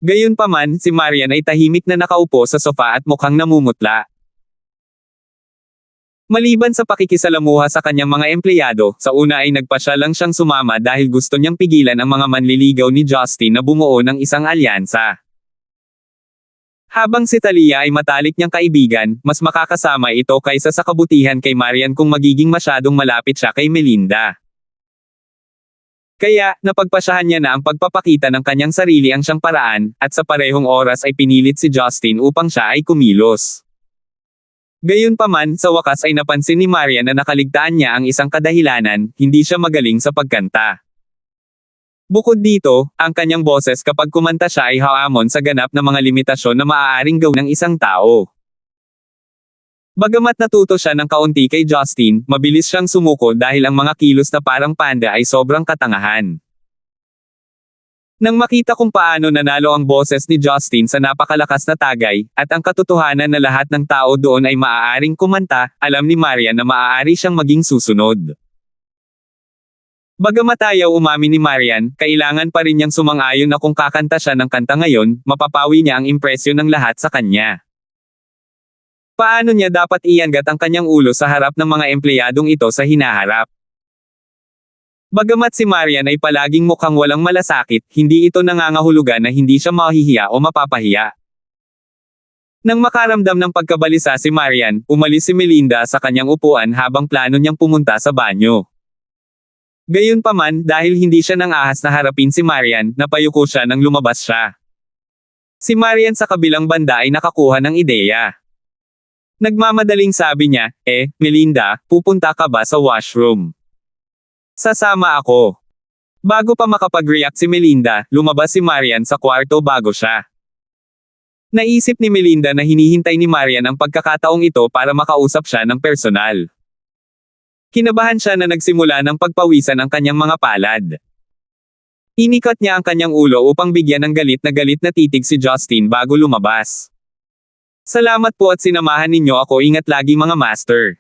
Gayunpaman, si Marian ay tahimik na nakaupo sa sofa at mukhang namumutla. Maliban sa pakikisalamuha sa kanyang mga empleyado, sa una ay nagpasya lang siyang sumama dahil gusto niyang pigilan ang mga manliligaw ni Justin na bumuo ng isang alyansa. Habang si Talia ay matalik niyang kaibigan, mas makakasama ito kaysa sa kabutihan kay Marian kung magiging masyadong malapit siya kay Melinda. Kaya, napagpasyahan niya na ang pagpapakita ng kanyang sarili ang siyang paraan, at sa parehong oras ay pinilit si Justin upang siya ay kumilos. Gayunpaman, sa wakas ay napansin ni Marian na nakaligtaan niya ang isang kadahilanan, hindi siya magaling sa pagkanta. Bukod dito, ang kanyang boses kapag kumanta siya ay haamon sa ganap na mga limitasyon na maaaring gawin ng isang tao. Bagamat natuto siya ng kaunti kay Justin, mabilis siyang sumuko dahil ang mga kilos na parang panda ay sobrang katangahan. Nang makita kung paano nanalo ang boses ni Justin sa napakalakas na tagay, at ang katotohanan na lahat ng tao doon ay maaaring kumanta, alam ni Marian na maaari siyang maging susunod. Bagamat ayaw umamin ni Marian, kailangan pa rin niyang sumang-ayon na kung kakanta siya ng kanta ngayon, mapapawi niya ang impresyon ng lahat sa kanya. Paano niya dapat iangat ang kanyang ulo sa harap ng mga empleyadong ito sa hinaharap? Bagamat si Marian ay palaging mukhang walang malasakit, hindi ito nangangahulugan na hindi siya mahihiya o mapapahiya. Nang makaramdam ng pagkabalisa si Marian, umalis si Melinda sa kanyang upuan habang plano niyang pumunta sa banyo. Gayunpaman, dahil hindi siya nang ahas na harapin si Marian, napayuko siya nang lumabas siya. Si Marian sa kabilang banda ay nakakuha ng ideya. Nagmamadaling sabi niya, Melinda, pupunta ka ba sa washroom? Sasama ako. Bago pa makapag-react si Melinda, lumabas si Marian sa kwarto bago siya. Naisip ni Melinda na hinihintay ni Marian ang pagkakataong ito para makausap siya ng personal. Kinabahan siya na nagsimula ng pagpawisan ang kanyang mga palad. Inikat niya ang kanyang ulo upang bigyan ng galit na titig si Justin bago lumabas. Salamat po at sinamahan ninyo ako, ingat lagi mga master.